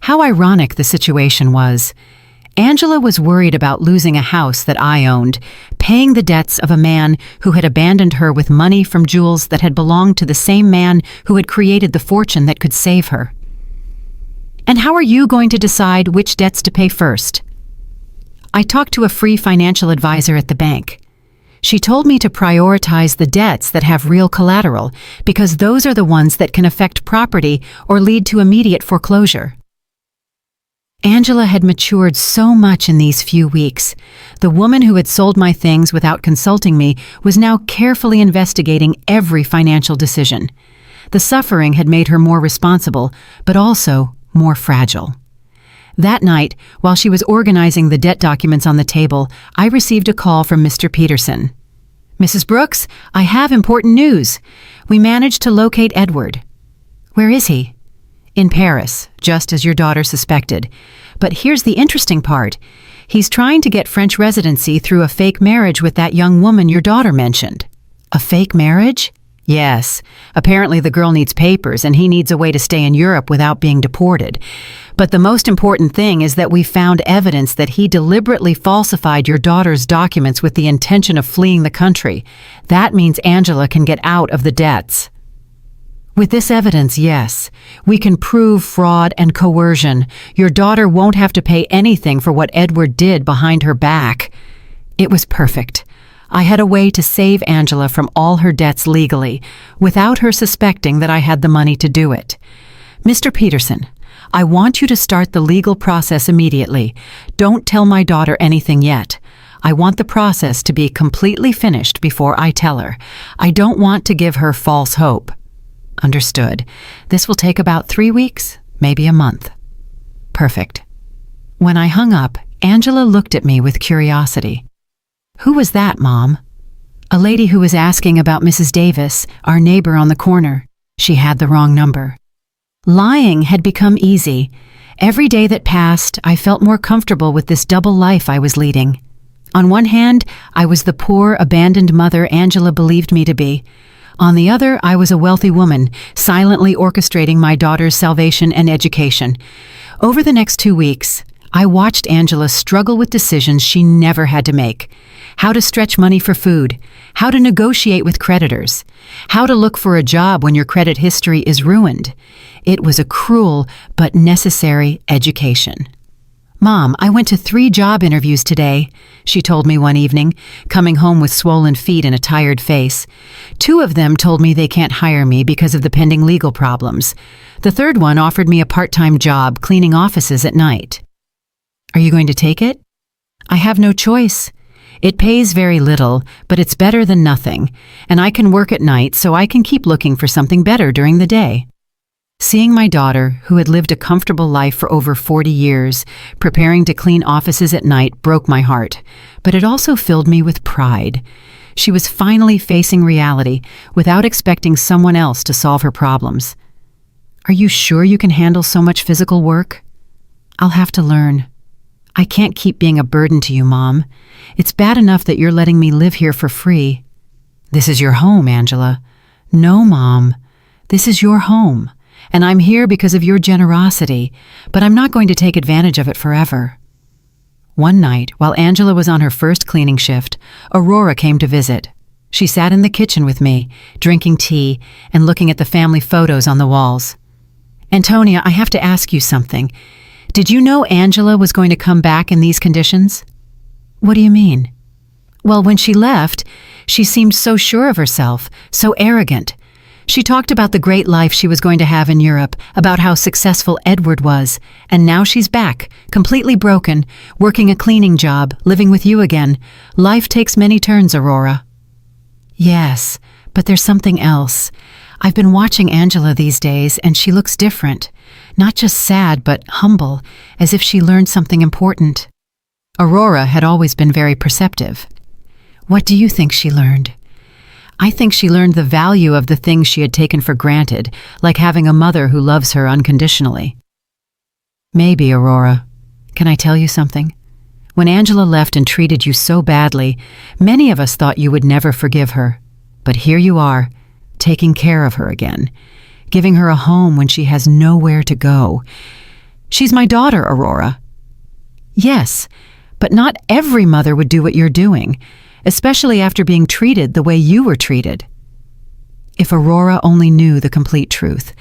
How ironic the situation was. Angela was worried about losing a house that I owned, paying the debts of a man who had abandoned her with money from jewels that had belonged to the same man who had created the fortune that could save her. "And how are you going to decide which debts to pay first?" I talked to a free financial advisor at the bank. She told me to prioritize the debts that have real collateral because those are the ones that can affect property or lead to immediate foreclosure. Angela had matured so much in these few weeks. The woman who had sold my things without consulting me was now carefully investigating every financial decision. The suffering had made her more responsible, but also more fragile. That night, while she was organizing the debt documents on the table, I received a call from Mr. Peterson. "Mrs. Brooks, I have important news. We managed to locate Edward." "Where is he?" "In Paris, just as your daughter suspected. But here's the interesting part. He's trying to get French residency through a fake marriage with that young woman your daughter mentioned." "A fake marriage?" "Yes. Apparently the girl needs papers and he needs a way to stay in Europe without being deported. But the most important thing is that we found evidence that he deliberately falsified your daughter's documents with the intention of fleeing the country. That means Angela can get out of the debts." "With this evidence, yes. We can prove fraud and coercion. Your daughter won't have to pay anything for what Edward did behind her back." It was perfect. I had a way to save Angela from all her debts legally, without her suspecting that I had the money to do it. "Mr. Peterson, I want you to start the legal process immediately. Don't tell my daughter anything yet. I want the process to be completely finished before I tell her. I don't want to give her false hope." "Understood. This will take about 3 weeks, maybe a month." "Perfect." When I hung up, Angela looked at me with curiosity. "Who was that, Mom?" "A lady who was asking about Mrs. Davis, our neighbor on the corner. She had the wrong number." Lying had become easy. Every day that passed, I felt more comfortable with this double life I was leading. On one hand, I was the poor, abandoned mother Angela believed me to be. On the other, I was a wealthy woman, silently orchestrating my daughter's salvation and education. Over the next 2 weeks, I watched Angela struggle with decisions she never had to make. How to stretch money for food, how to negotiate with creditors, how to look for a job when your credit history is ruined. It was a cruel but necessary education. "Mom, I went to 3 job interviews today," she told me one evening, coming home with swollen feet and a tired face. 2 of them told me they can't hire me because of the pending legal problems. The third one offered me a part-time job cleaning offices at night. "Are you going to take it?" "I have no choice. It pays very little, but it's better than nothing, and I can work at night so I can keep looking for something better during the day." Seeing my daughter, who had lived a comfortable life for over 40 years, preparing to clean offices at night broke my heart, but it also filled me with pride. She was finally facing reality without expecting someone else to solve her problems. "Are you sure you can handle so much physical work?" "I'll have to learn. I can't keep being a burden to you, Mom. It's bad enough that you're letting me live here for free." "This is your home, Angela." "No, Mom. This is your home, and I'm here because of your generosity, but I'm not going to take advantage of it forever." One night, while Angela was on her first cleaning shift, Aurora came to visit. She sat in the kitchen with me, drinking tea and looking at the family photos on the walls. "Antonia, I have to ask you something. Did you know Angela was going to come back in these conditions?" "What do you mean?" "Well, when she left, she seemed so sure of herself, so arrogant. She talked about the great life she was going to have in Europe, about how successful Edward was, and now she's back, completely broken, working a cleaning job, living with you again. Life takes many turns, Aurora." "Yes, but there's something else. I've been watching Angela these days, and she looks different. Not just sad, but humble, as if she learned something important." Aurora had always been very perceptive. "What do you think she learned?" "I think she learned the value of the things she had taken for granted, like having a mother who loves her unconditionally." "Maybe, Aurora. Can I tell you something? When Angela left and treated you so badly, many of us thought you would never forgive her. But here you are, taking care of her again, giving her a home when she has nowhere to go. She's my daughter, Aurora." "Yes, but not every mother would do what you're doing, especially after being treated the way you were treated." If Aurora only knew the complete truth,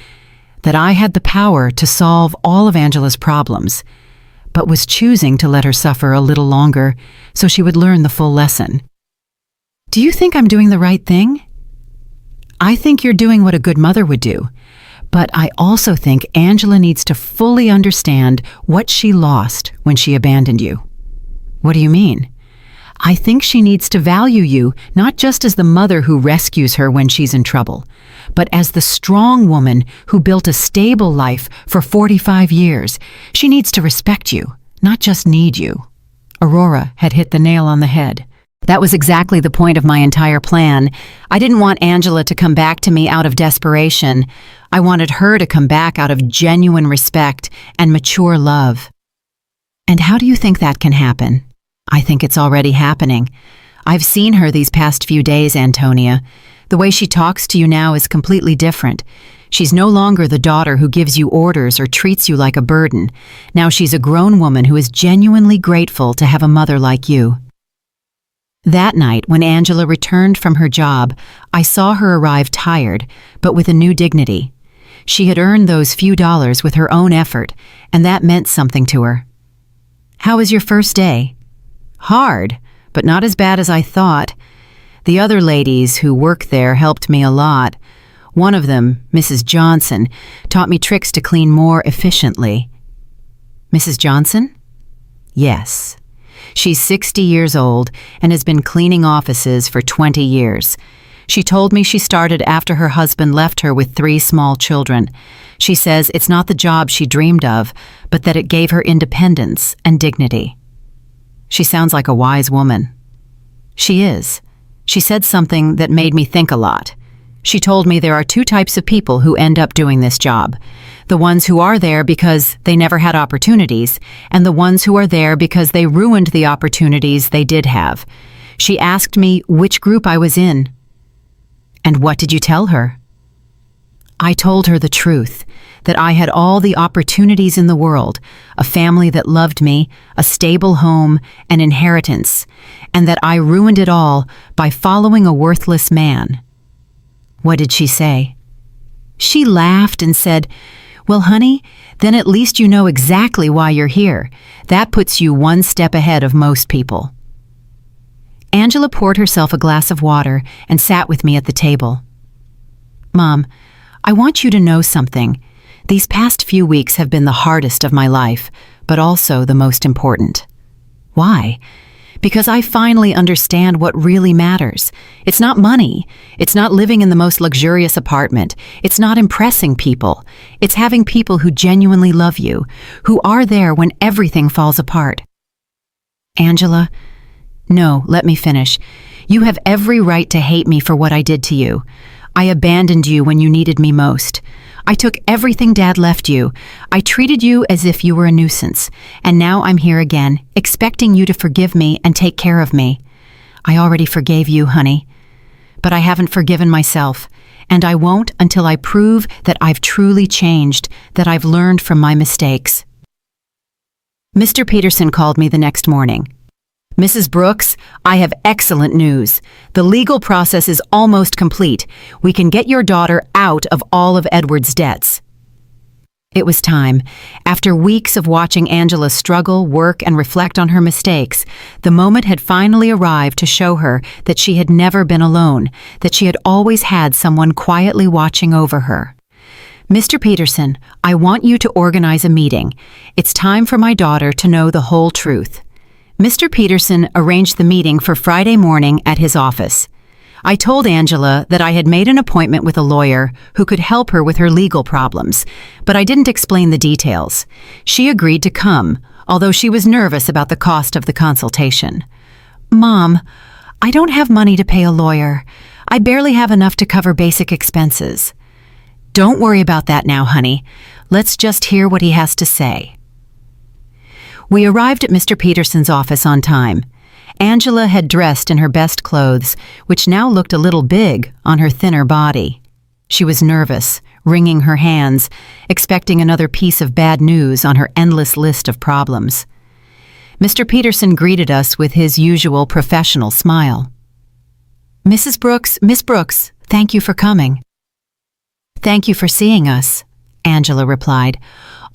that I had the power to solve all of Angela's problems, but was choosing to let her suffer a little longer so she would learn the full lesson. Do you think I'm doing the right thing? I think you're doing what a good mother would do, but I also think Angela needs to fully understand what she lost when she abandoned you. What do you mean? I think she needs to value you not just as the mother who rescues her when she's in trouble, but as the strong woman who built a stable life for 45 years. She needs to respect you, not just need you. Aurora had hit the nail on the head. That was exactly the point of my entire plan. I didn't want Angela to come back to me out of desperation. I wanted her to come back out of genuine respect and mature love. And how do you think that can happen? I think it's already happening. I've seen her these past few days, Antonia. The way she talks to you now is completely different. She's no longer the daughter who gives you orders or treats you like a burden. Now she's a grown woman who is genuinely grateful to have a mother like you. That night, when Angela returned from her job, I saw her arrive tired, but with a new dignity. She had earned those few dollars with her own effort, and that meant something to her. How was your first day? Hard, but not as bad as I thought. The other ladies who work there helped me a lot. One of them, Mrs. Johnson, taught me tricks to clean more efficiently. Mrs. Johnson? Yes. She's 60 years old and has been cleaning offices for 20 years. She told me she started after her husband left her with 3 small children. She says it's not the job she dreamed of, but that it gave her independence and dignity. She sounds like a wise woman. She is. She said something that made me think a lot. She told me there are 2 types of people who end up doing this job. The ones who are there because they never had opportunities, and the ones who are there because they ruined the opportunities they did have. She asked me which group I was in. And what did you tell her? I told her the truth, that I had all the opportunities in the world, a family that loved me, a stable home, an inheritance, and that I ruined it all by following a worthless man. What did she say? She laughed and said, "Well, honey, then at least you know exactly why you're here. That puts you 1 step ahead of most people." Angela poured herself a glass of water and sat with me at the table. "Mom, I want you to know something. These past few weeks have been the hardest of my life, but also the most important." "Why?" "Because I finally understand what really matters. It's not money. It's not living in the most luxurious apartment. It's not impressing people. It's having people who genuinely love you, who are there when everything falls apart." "Angela, no, let me finish. You have every right to hate me for what I did to you. I abandoned you when you needed me most. I took everything Dad left you. I treated you as if you were a nuisance. And now I'm here again, expecting you to forgive me and take care of me. I already forgave you, honey. But I haven't forgiven myself. And I won't until I prove that I've truly changed, that I've learned from my mistakes." Mr. Peterson called me the next morning. "Mrs. Brooks, I have excellent news. The legal process is almost complete. We can get your daughter out of all of Edward's debts." It was time. After weeks of watching Angela struggle, work, and reflect on her mistakes, the moment had finally arrived to show her that she had never been alone, that she had always had someone quietly watching over her. "Mr. Peterson, I want you to organize a meeting. It's time for my daughter to know the whole truth." Mr. Peterson arranged the meeting for Friday morning at his office. I told Angela that I had made an appointment with a lawyer who could help her with her legal problems, but I didn't explain the details. She agreed to come, although she was nervous about the cost of the consultation. "Mom, I don't have money to pay a lawyer. I barely have enough to cover basic expenses." "Don't worry about that now, honey. Let's just hear what he has to say." We arrived at Mr. Peterson's office on time. Angela had dressed in her best clothes, which now looked a little big on her thinner body. She was nervous, wringing her hands, expecting another piece of bad news on her endless list of problems. Mr. Peterson greeted us with his usual professional smile. "Mrs. Brooks, Miss Brooks, thank you for coming." "Thank you for seeing us," Angela replied.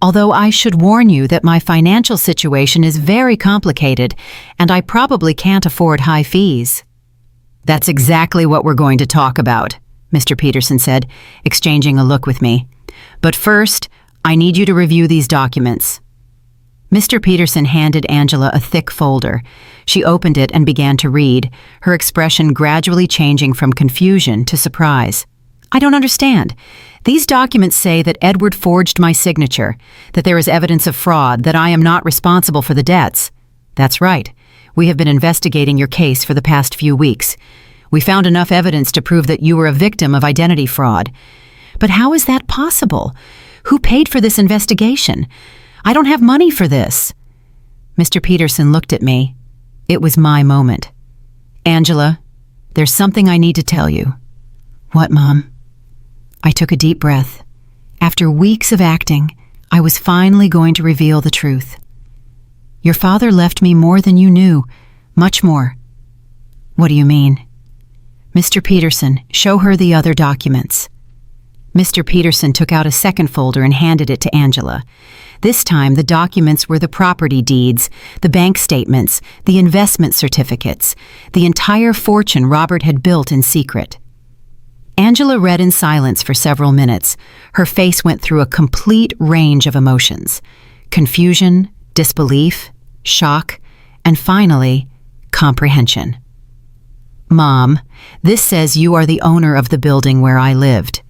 "Although I should warn you that my financial situation is very complicated and I probably can't afford high fees." That's exactly what we're going to talk about, Mr. Peterson said, exchanging a look with me. But first, I need you to review these documents. Mr. Peterson handed Angela a thick folder. She opened it and began to read, her expression gradually changing from confusion to surprise. I don't understand. These documents say that Edward forged my signature, that there is evidence of fraud, that I am not responsible for the debts. That's right. We have been investigating your case for the past few weeks. We found enough evidence to prove that you were a victim of identity fraud. But how is that possible? Who paid for this investigation? I don't have money for this. Mr. Peterson looked at me. It was my moment. Angela, there's something I need to tell you. What, Mom? I took a deep breath. After weeks of acting, I was finally going to reveal the truth. Your father left me more than you knew, much more. What do you mean? Mr. Peterson, show her the other documents. Mr. Peterson took out a second folder and handed it to Angela. This time, the documents were the property deeds, the bank statements, the investment certificates, the entire fortune Robert had built in secret. Angela read in silence for several minutes. Her face went through a complete range of emotions: confusion, disbelief, shock, and finally, comprehension. Mom, this says you are the owner of the building where I lived.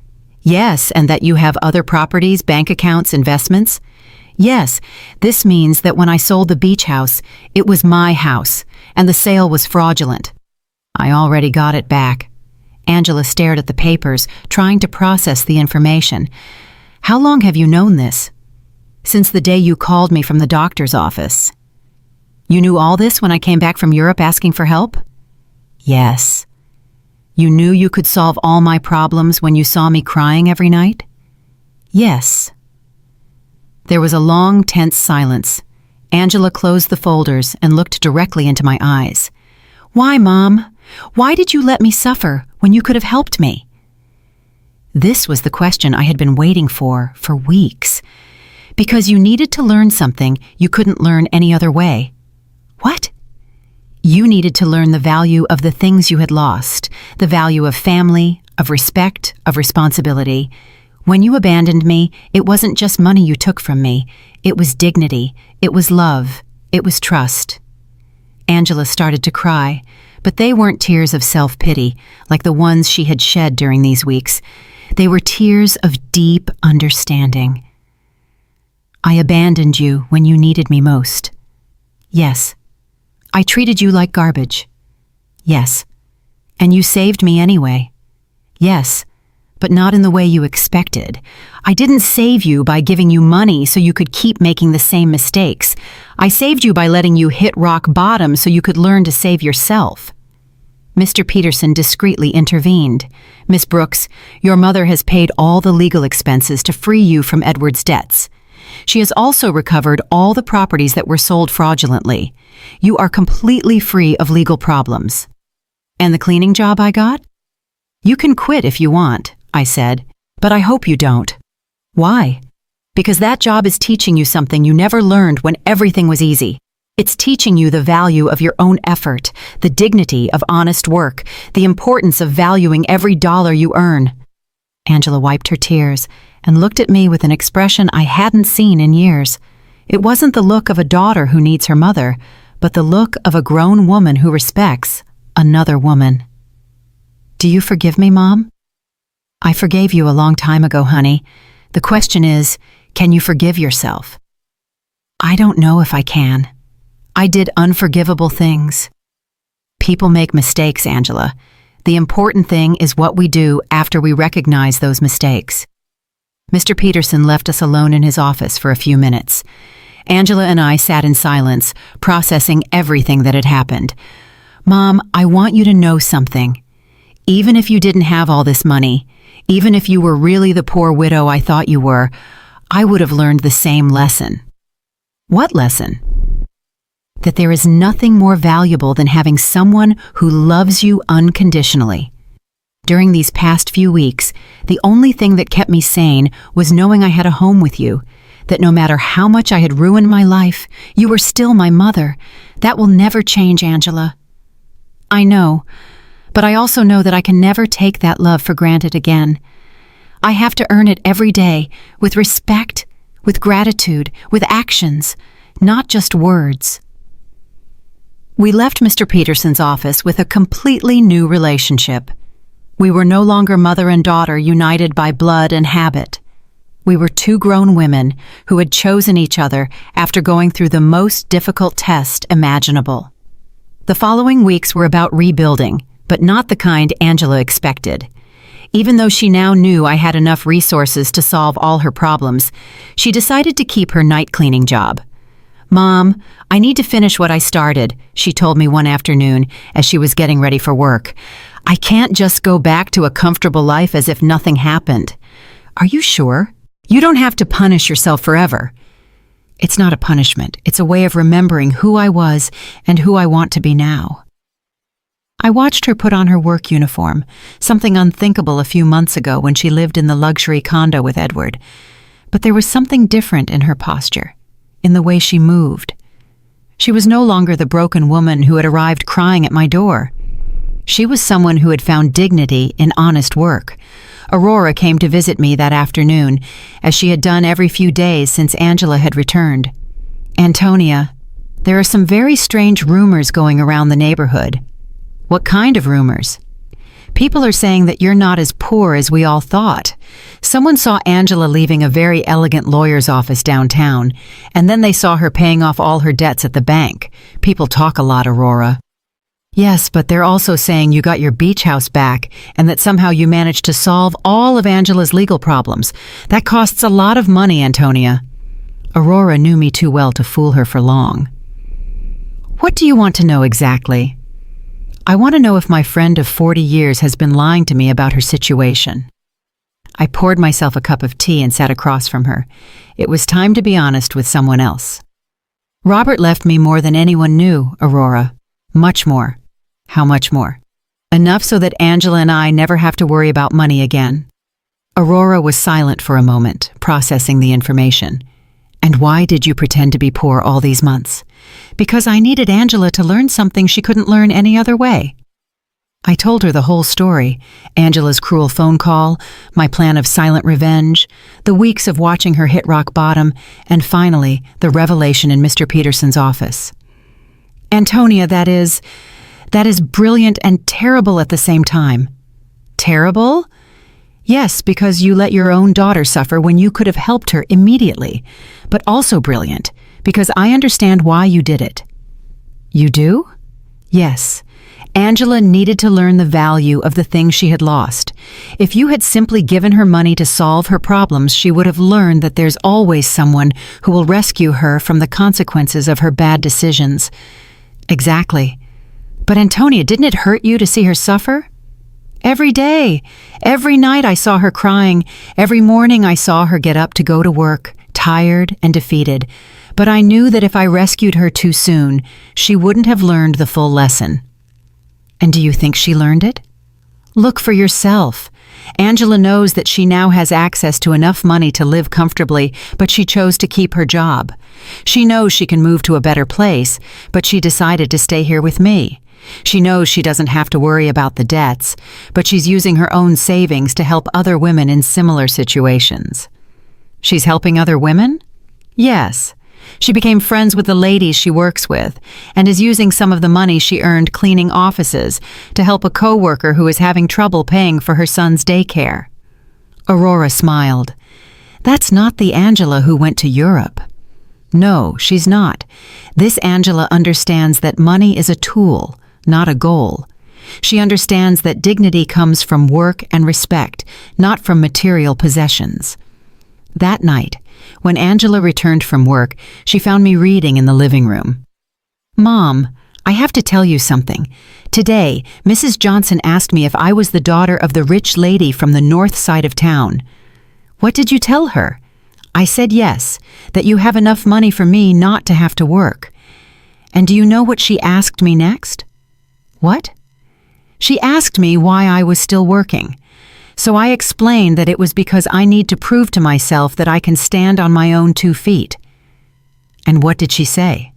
Yes, and that you have other properties, bank accounts, investments? Yes, this means that when I sold the beach house, it was my house, and the sale was fraudulent. I already got it back. Angela stared at the papers, trying to process the information. How long have you known this? Since the day you called me from the doctor's office. You knew all this when I came back from Europe asking for help? Yes. You knew you could solve all my problems when you saw me crying every night? Yes. There was a long, tense silence. Angela closed the folders and looked directly into my eyes. Why, Mom? Why did you let me suffer when you could have helped me? This was the question I had been waiting for weeks. Because you needed to learn something you couldn't learn any other way. What? You needed to learn the value of the things you had lost, the value of family, of respect, of responsibility. When you abandoned me, it wasn't just money you took from me. It was dignity. It was love. It was trust. Angela started to cry, but they weren't tears of self-pity like the ones she had shed during these weeks. They were tears of deep understanding. I abandoned you when you needed me most. Yes. I treated you like garbage. Yes. And you saved me anyway. Yes. But not in the way you expected. I didn't save you by giving you money so you could keep making the same mistakes. I saved you by letting you hit rock bottom so you could learn to save yourself. Mr. Peterson discreetly intervened. Miss Brooks, your mother has paid all the legal expenses to free you from Edward's debts. She has also recovered all the properties that were sold fraudulently. You are completely free of legal problems. And the cleaning job I got? You can quit if you want, I said, but I hope you don't. Why? Because that job is teaching you something you never learned when everything was easy. It's teaching you the value of your own effort, the dignity of honest work, the importance of valuing every dollar you earn. Angela wiped her tears and looked at me with an expression I hadn't seen in years. It wasn't the look of a daughter who needs her mother, but the look of a grown woman who respects another woman. Do you forgive me, Mom? I forgave you a long time ago, honey. The question is, can you forgive yourself? I don't know if I can. I did unforgivable things. People make mistakes, Angela. The important thing is what we do after we recognize those mistakes. Mr. Peterson left us alone in his office for a few minutes. Angela and I sat in silence, processing everything that had happened. Mom, I want you to know something. Even if you didn't have all this money, even if you were really the poor widow I thought you were, I would have learned the same lesson. What lesson? That there is nothing more valuable than having someone who loves you unconditionally. During these past few weeks, the only thing that kept me sane was knowing I had a home with you, that no matter how much I had ruined my life, you were still my mother. That will never change, Angela. I know, but I also know that I can never take that love for granted again. I have to earn it every day, with respect, with gratitude, with actions, not just words. We left Mr. Peterson's office with a completely new relationship. We were no longer mother and daughter united by blood and habit. We were two grown women who had chosen each other after going through the most difficult test imaginable. The following weeks were about rebuilding, but not the kind Angela expected. Even though she now knew I had enough resources to solve all her problems, she decided to keep her night cleaning job. "Mom, I need to finish what I started," she told me one afternoon as she was getting ready for work. "I can't just go back to a comfortable life as if nothing happened." "Are you sure? You don't have to punish yourself forever." "It's not a punishment. It's a way of remembering who I was and who I want to be now." I watched her put on her work uniform, something unthinkable a few months ago when she lived in the luxury condo with Edward. But there was something different in her posture, in the way she moved. She was no longer the broken woman who had arrived crying at my door. She was someone who had found dignity in honest work. Aurora came to visit me that afternoon, as she had done every few days since Angela had returned. "Antonia, there are some very strange rumors going around the neighborhood." "What kind of rumors?" "People are saying that you're not as poor as we all thought. Someone saw Angela leaving a very elegant lawyer's office downtown, and then they saw her paying off all her debts at the bank. People talk a lot, Aurora." "Yes, but they're also saying you got your beach house back and that somehow you managed to solve all of Angela's legal problems. That costs a lot of money, Antonia." Aurora knew me too well to fool her for long. "What do you want to know exactly?" "I want to know if my friend of 40 years has been lying to me about her situation." I poured myself a cup of tea and sat across from her. It was time to be honest with someone else. "Robert left me more than anyone knew, Aurora. Much more." "How much more?" "Enough so that Angela and I never have to worry about money again." Aurora was silent for a moment, processing the information. "And why did you pretend to be poor all these months?" "Because I needed Angela to learn something she couldn't learn any other way." I told her the whole story: Angela's cruel phone call, my plan of silent revenge, the weeks of watching her hit rock bottom, and finally, the revelation in Mr. Peterson's office. "Antonia, that is brilliant and terrible at the same time." "Terrible?" "Yes, because you let your own daughter suffer when you could have helped her immediately. But also brilliant, because I understand why you did it." "You do?" "Yes. Angela needed to learn the value of the things she had lost. If you had simply given her money to solve her problems, she would have learned that there's always someone who will rescue her from the consequences of her bad decisions." "Exactly. But Antonia, didn't it hurt you to see her suffer?" "Every day. Every night I saw her crying. Every morning I saw her get up to go to work, tired and defeated. But I knew that if I rescued her too soon, she wouldn't have learned the full lesson." "And do you think she learned it?" "Look for yourself. Angela knows that she now has access to enough money to live comfortably, but she chose to keep her job. She knows she can move to a better place, but she decided to stay here with me. She knows she doesn't have to worry about the debts, but she's using her own savings to help other women in similar situations." "She's helping other women?" "Yes. She became friends with the ladies she works with, and is using some of the money she earned cleaning offices to help a coworker who is having trouble paying for her son's daycare." Aurora smiled. "That's not the Angela who went to Europe." "No, she's not. This Angela understands that money is a tool, not a goal. She understands that dignity comes from work and respect, not from material possessions." That night, when Angela returned from work, she found me reading in the living room. "Mom, I have to tell you something. Today, Mrs. Johnson asked me if I was the daughter of the rich lady from the north side of town." "What did you tell her?" "I said yes, that you have enough money for me not to have to work." "And do you know what she asked me next?" "What?" "She asked me why I was still working. So I explained that it was because I need to prove to myself that I can stand on my own 2 feet." "And what did she say?"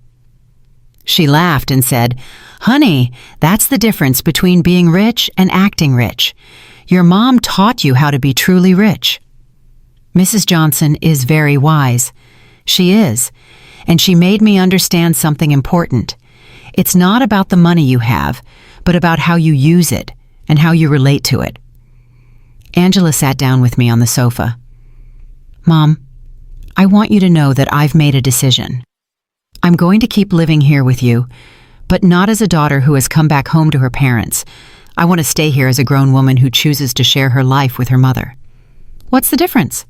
She laughed and said, "Honey, that's the difference between being rich and acting rich. Your mom taught you how to be truly rich." Mrs. Johnson is very wise. She is, and she made me understand something important. It's not about the money you have, but about how you use it and how you relate to it. Angela sat down with me on the sofa. "Mom, I want you to know that I've made a decision. I'm going to keep living here with you, but not as a daughter who has come back home to her parents. I want to stay here as a grown woman who chooses to share her life with her mother." "What's the difference?"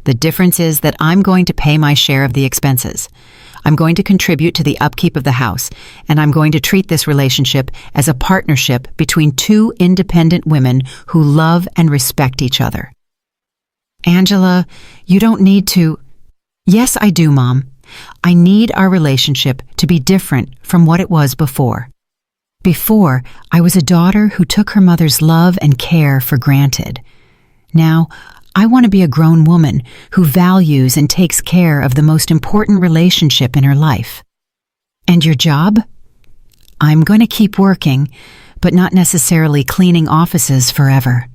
"The difference is that I'm going to pay my share of the expenses. I'm going to contribute to the upkeep of the house, and I'm going to treat this relationship as a partnership between two independent women who love and respect each other." "Angela, you don't need to—" "Yes, I do, Mom. I need our relationship to be different from what it was before. Before, I was a daughter who took her mother's love and care for granted. Now, I want to be a grown woman who values and takes care of the most important relationship in her life." "And your job?" "I'm going to keep working, but not necessarily cleaning offices forever.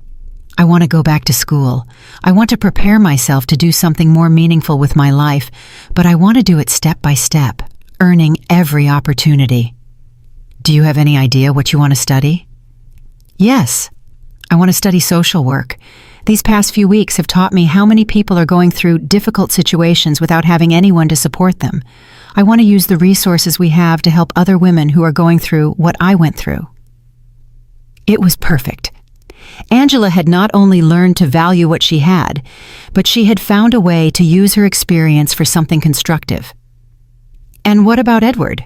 I want to go back to school. I want to prepare myself to do something more meaningful with my life, but I want to do it step by step, earning every opportunity." "Do you have any idea what you want to study?" "Yes. I want to study social work. These past few weeks have taught me how many people are going through difficult situations without having anyone to support them. I want to use the resources we have to help other women who are going through what I went through." It was perfect. Angela had not only learned to value what she had, but she had found a way to use her experience for something constructive. "And what about Edward?"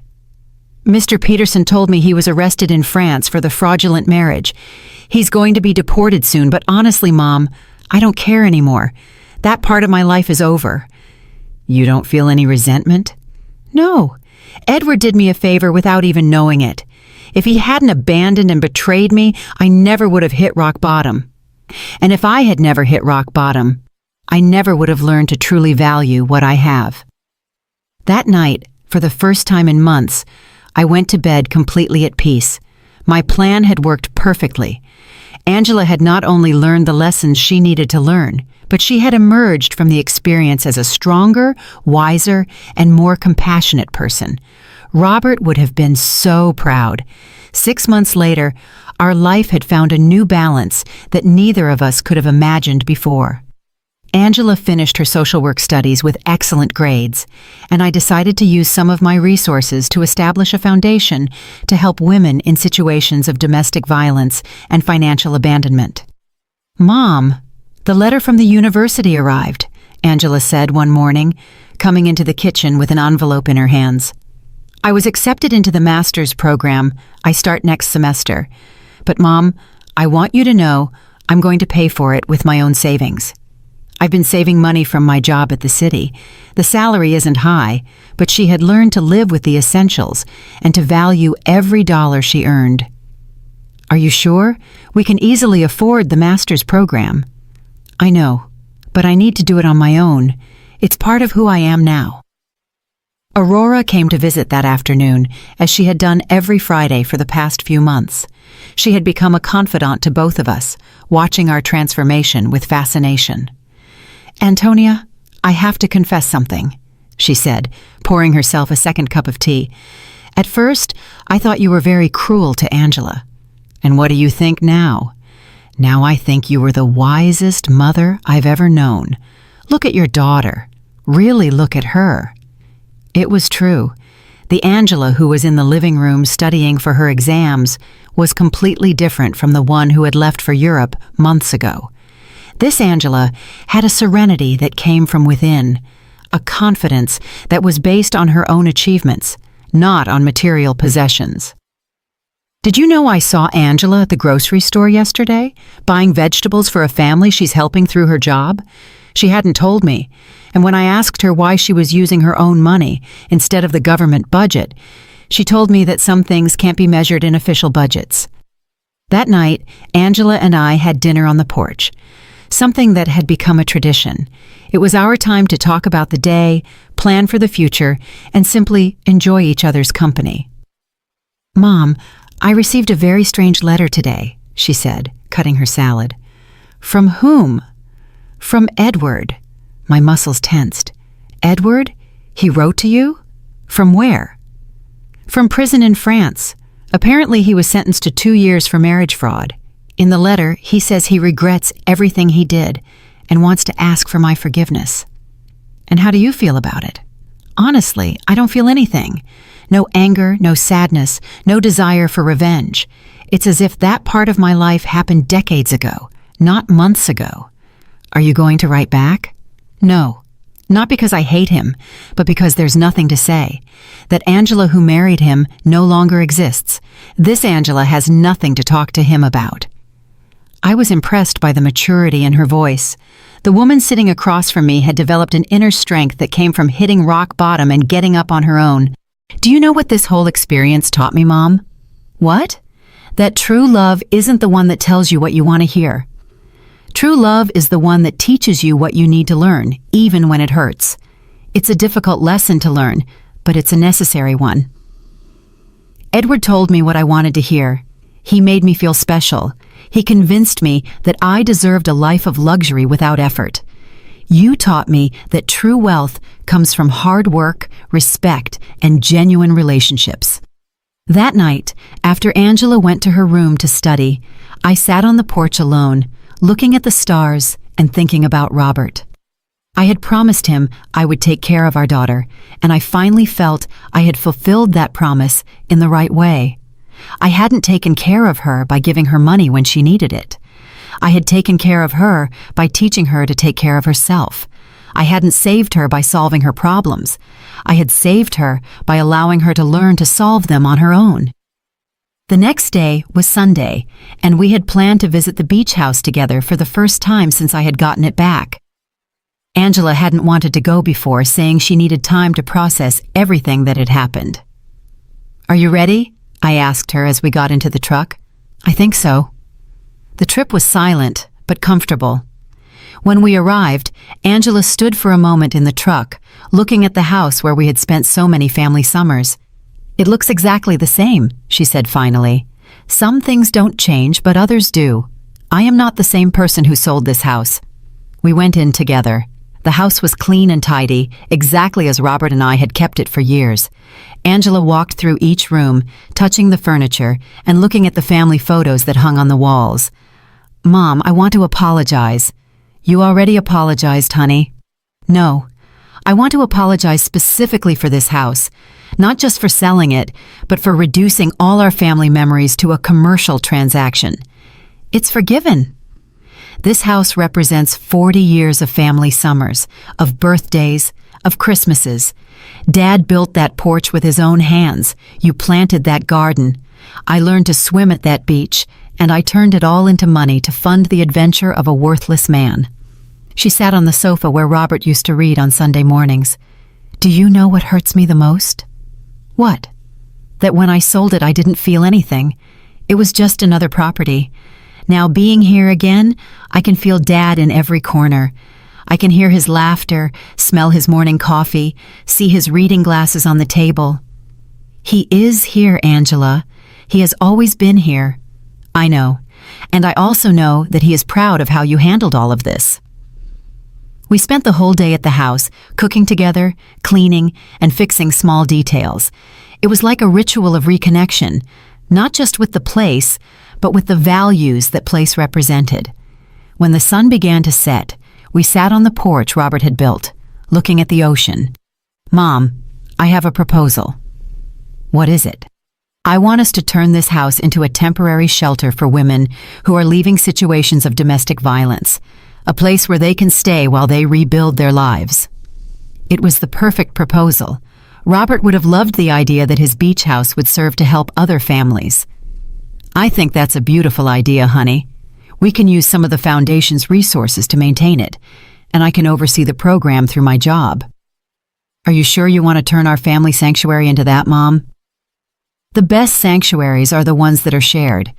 "Mr. Peterson told me he was arrested in France for the fraudulent marriage. He's going to be deported soon, but honestly, Mom, I don't care anymore. That part of my life is over." "You don't feel any resentment?" "No. Edward did me a favor without even knowing it. If he hadn't abandoned and betrayed me, I never would have hit rock bottom. And if I had never hit rock bottom, I never would have learned to truly value what I have." That night, for the first time in months, I went to bed completely at peace. My plan had worked perfectly. Angela had not only learned the lessons she needed to learn, but she had emerged from the experience as a stronger, wiser, and more compassionate person. Robert would have been so proud. 6 months later, our life had found a new balance that neither of us could have imagined before. Angela finished her social work studies with excellent grades, and I decided to use some of my resources to establish a foundation to help women in situations of domestic violence and financial abandonment. "Mom, the letter from the university arrived," Angela said one morning, coming into the kitchen with an envelope in her hands. "I was accepted into the master's program. I start next semester. But Mom, I want you to know I'm going to pay for it with my own savings. I've been saving money from my job at the city. The salary isn't high, but she had learned to live with the essentials and to value every dollar she earned." "Are you sure? We can easily afford the master's program." "I know, but I need to do it on my own. It's part of who I am now." Aurora came to visit that afternoon, as she had done every Friday for the past few months. She had become a confidant to both of us, watching our transformation with fascination. "Antonia, I have to confess something," she said, pouring herself a second cup of tea. "At first, I thought you were very cruel to Angela. And what do you think now? Now I think you were the wisest mother I've ever known. Look at your daughter. Really look at her." It was true. The Angela who was in the living room studying for her exams was completely different from the one who had left for Europe months ago. This Angela had a serenity that came from within, a confidence that was based on her own achievements, not on material possessions. "Did you know I saw Angela at the grocery store yesterday, buying vegetables for a family she's helping through her job? She hadn't told me, and when I asked her why she was using her own money instead of the government budget, she told me that some things can't be measured in official budgets." That night, Angela and I had dinner on the porch, something that had become a tradition. It was our time to talk about the day, plan for the future, and simply enjoy each other's company. "Mom, I received a very strange letter today," she said, cutting her salad. "From whom?" "From Edward." My muscles tensed. "Edward? He wrote to you? From where?" "From prison in France. Apparently he was sentenced to 2 years for marriage fraud. In the letter, he says he regrets everything he did and wants to ask for my forgiveness." "And how do you feel about it?" "Honestly, I don't feel anything. No anger, no sadness, no desire for revenge. It's as if that part of my life happened decades ago, not months ago." "Are you going to write back?" "No. Not because I hate him, but because there's nothing to say. That Angela who married him no longer exists. This Angela has nothing to talk to him about." I was impressed by the maturity in her voice. The woman sitting across from me had developed an inner strength that came from hitting rock bottom and getting up on her own. "Do you know what this whole experience taught me, Mom?" "What?" "That true love isn't the one that tells you what you want to hear. True love is the one that teaches you what you need to learn, even when it hurts. It's a difficult lesson to learn, but it's a necessary one." Edward told me what I wanted to hear. He made me feel special. He convinced me that I deserved a life of luxury without effort. You taught me that true wealth comes from hard work, respect, and genuine relationships. That night, after Angela went to her room to study, I sat on the porch alone, looking at the stars and thinking about Robert. I had promised him I would take care of our daughter, and I finally felt I had fulfilled that promise in the right way. I hadn't taken care of her by giving her money when she needed it. I had taken care of her by teaching her to take care of herself. I hadn't saved her by solving her problems. I had saved her by allowing her to learn to solve them on her own. The next day was Sunday, and we had planned to visit the beach house together for the first time since I had gotten it back. Angela hadn't wanted to go before, saying she needed time to process everything that had happened. "Are you ready?" I asked her as we got into the truck. "I think so." The trip was silent, but comfortable. When we arrived, Angela stood for a moment in the truck, looking at the house where we had spent so many family summers. "It looks exactly the same," she said finally. "Some things don't change, but others do. I am not the same person who sold this house." We went in together. The house was clean and tidy, exactly as Robert and I had kept it for years. Angela walked through each room, touching the furniture and looking at the family photos that hung on the walls. "Mom, I want to apologize." "You already apologized, honey." "No. I want to apologize specifically for this house, not just for selling it, but for reducing all our family memories to a commercial transaction. It's forgiven. This house represents 40 years of family summers, of birthdays, of Christmases. Dad built that porch with his own hands. You planted that garden. I learned to swim at that beach, and I turned it all into money to fund the adventure of a worthless man." She sat on the sofa where Robert used to read on Sunday mornings. "Do you know what hurts me the most?" "What?" "That when I sold it, I didn't feel anything. It was just another property. Now being here again, I can feel Dad in every corner. I can hear his laughter, smell his morning coffee, see his reading glasses on the table. He is here, Angela. He has always been here. I know. And I also know that he is proud of how you handled all of this." We spent the whole day at the house, cooking together, cleaning, and fixing small details. It was like a ritual of reconnection, not just with the place, but with the values that place represented. When the sun began to set, we sat on the porch Robert had built, looking at the ocean. "Mom, I have a proposal." "What is it?" "I want us to turn this house into a temporary shelter for women who are leaving situations of domestic violence, a place where they can stay while they rebuild their lives." It was the perfect proposal. Robert would have loved the idea that his beach house would serve to help other families. "I think that's a beautiful idea, honey. We can use some of the foundation's resources to maintain it, and I can oversee the program through my job." "Are you sure you want to turn our family sanctuary into that, Mom?" "The best sanctuaries are the ones that are shared.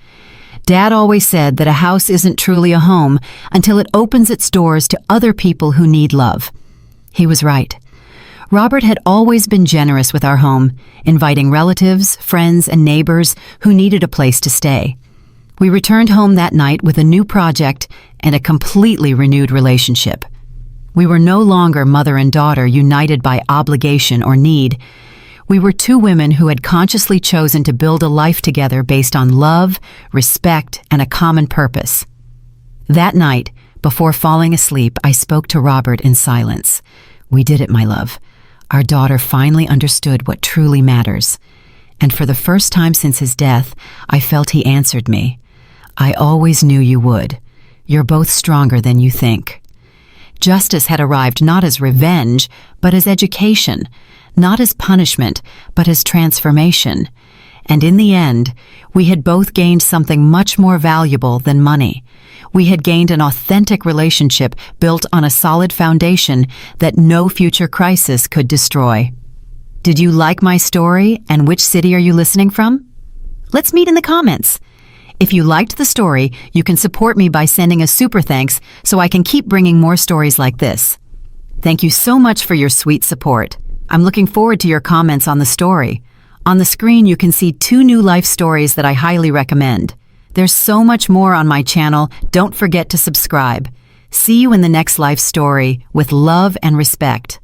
Dad always said that a house isn't truly a home until it opens its doors to other people who need love. He was right. Robert had always been generous with our home, inviting relatives, friends, and neighbors who needed a place to stay. We returned home that night with a new project and a completely renewed relationship. We were no longer mother and daughter united by obligation or need. We were two women who had consciously chosen to build a life together based on love, respect, and a common purpose. That night, before falling asleep, I spoke to Robert in silence. We did it, my love. Our daughter finally understood what truly matters. And for the first time since his death, I felt he answered me. I always knew you would. You're both stronger than you think. Justice had arrived not as revenge, but as education, not as punishment, but as transformation. And in the end, we had both gained something much more valuable than money. We had gained an authentic relationship built on a solid foundation that no future crisis could destroy. Did you like my story, and which city are you listening from? Let's meet in the comments. If you liked the story, you can support me by sending a super thanks so I can keep bringing more stories like this. Thank you so much for your sweet support. I'm looking forward to your comments on the story. On the screen, you can see 2 new life stories that I highly recommend. There's so much more on my channel. Don't forget to subscribe. See you in the next life story with love and respect.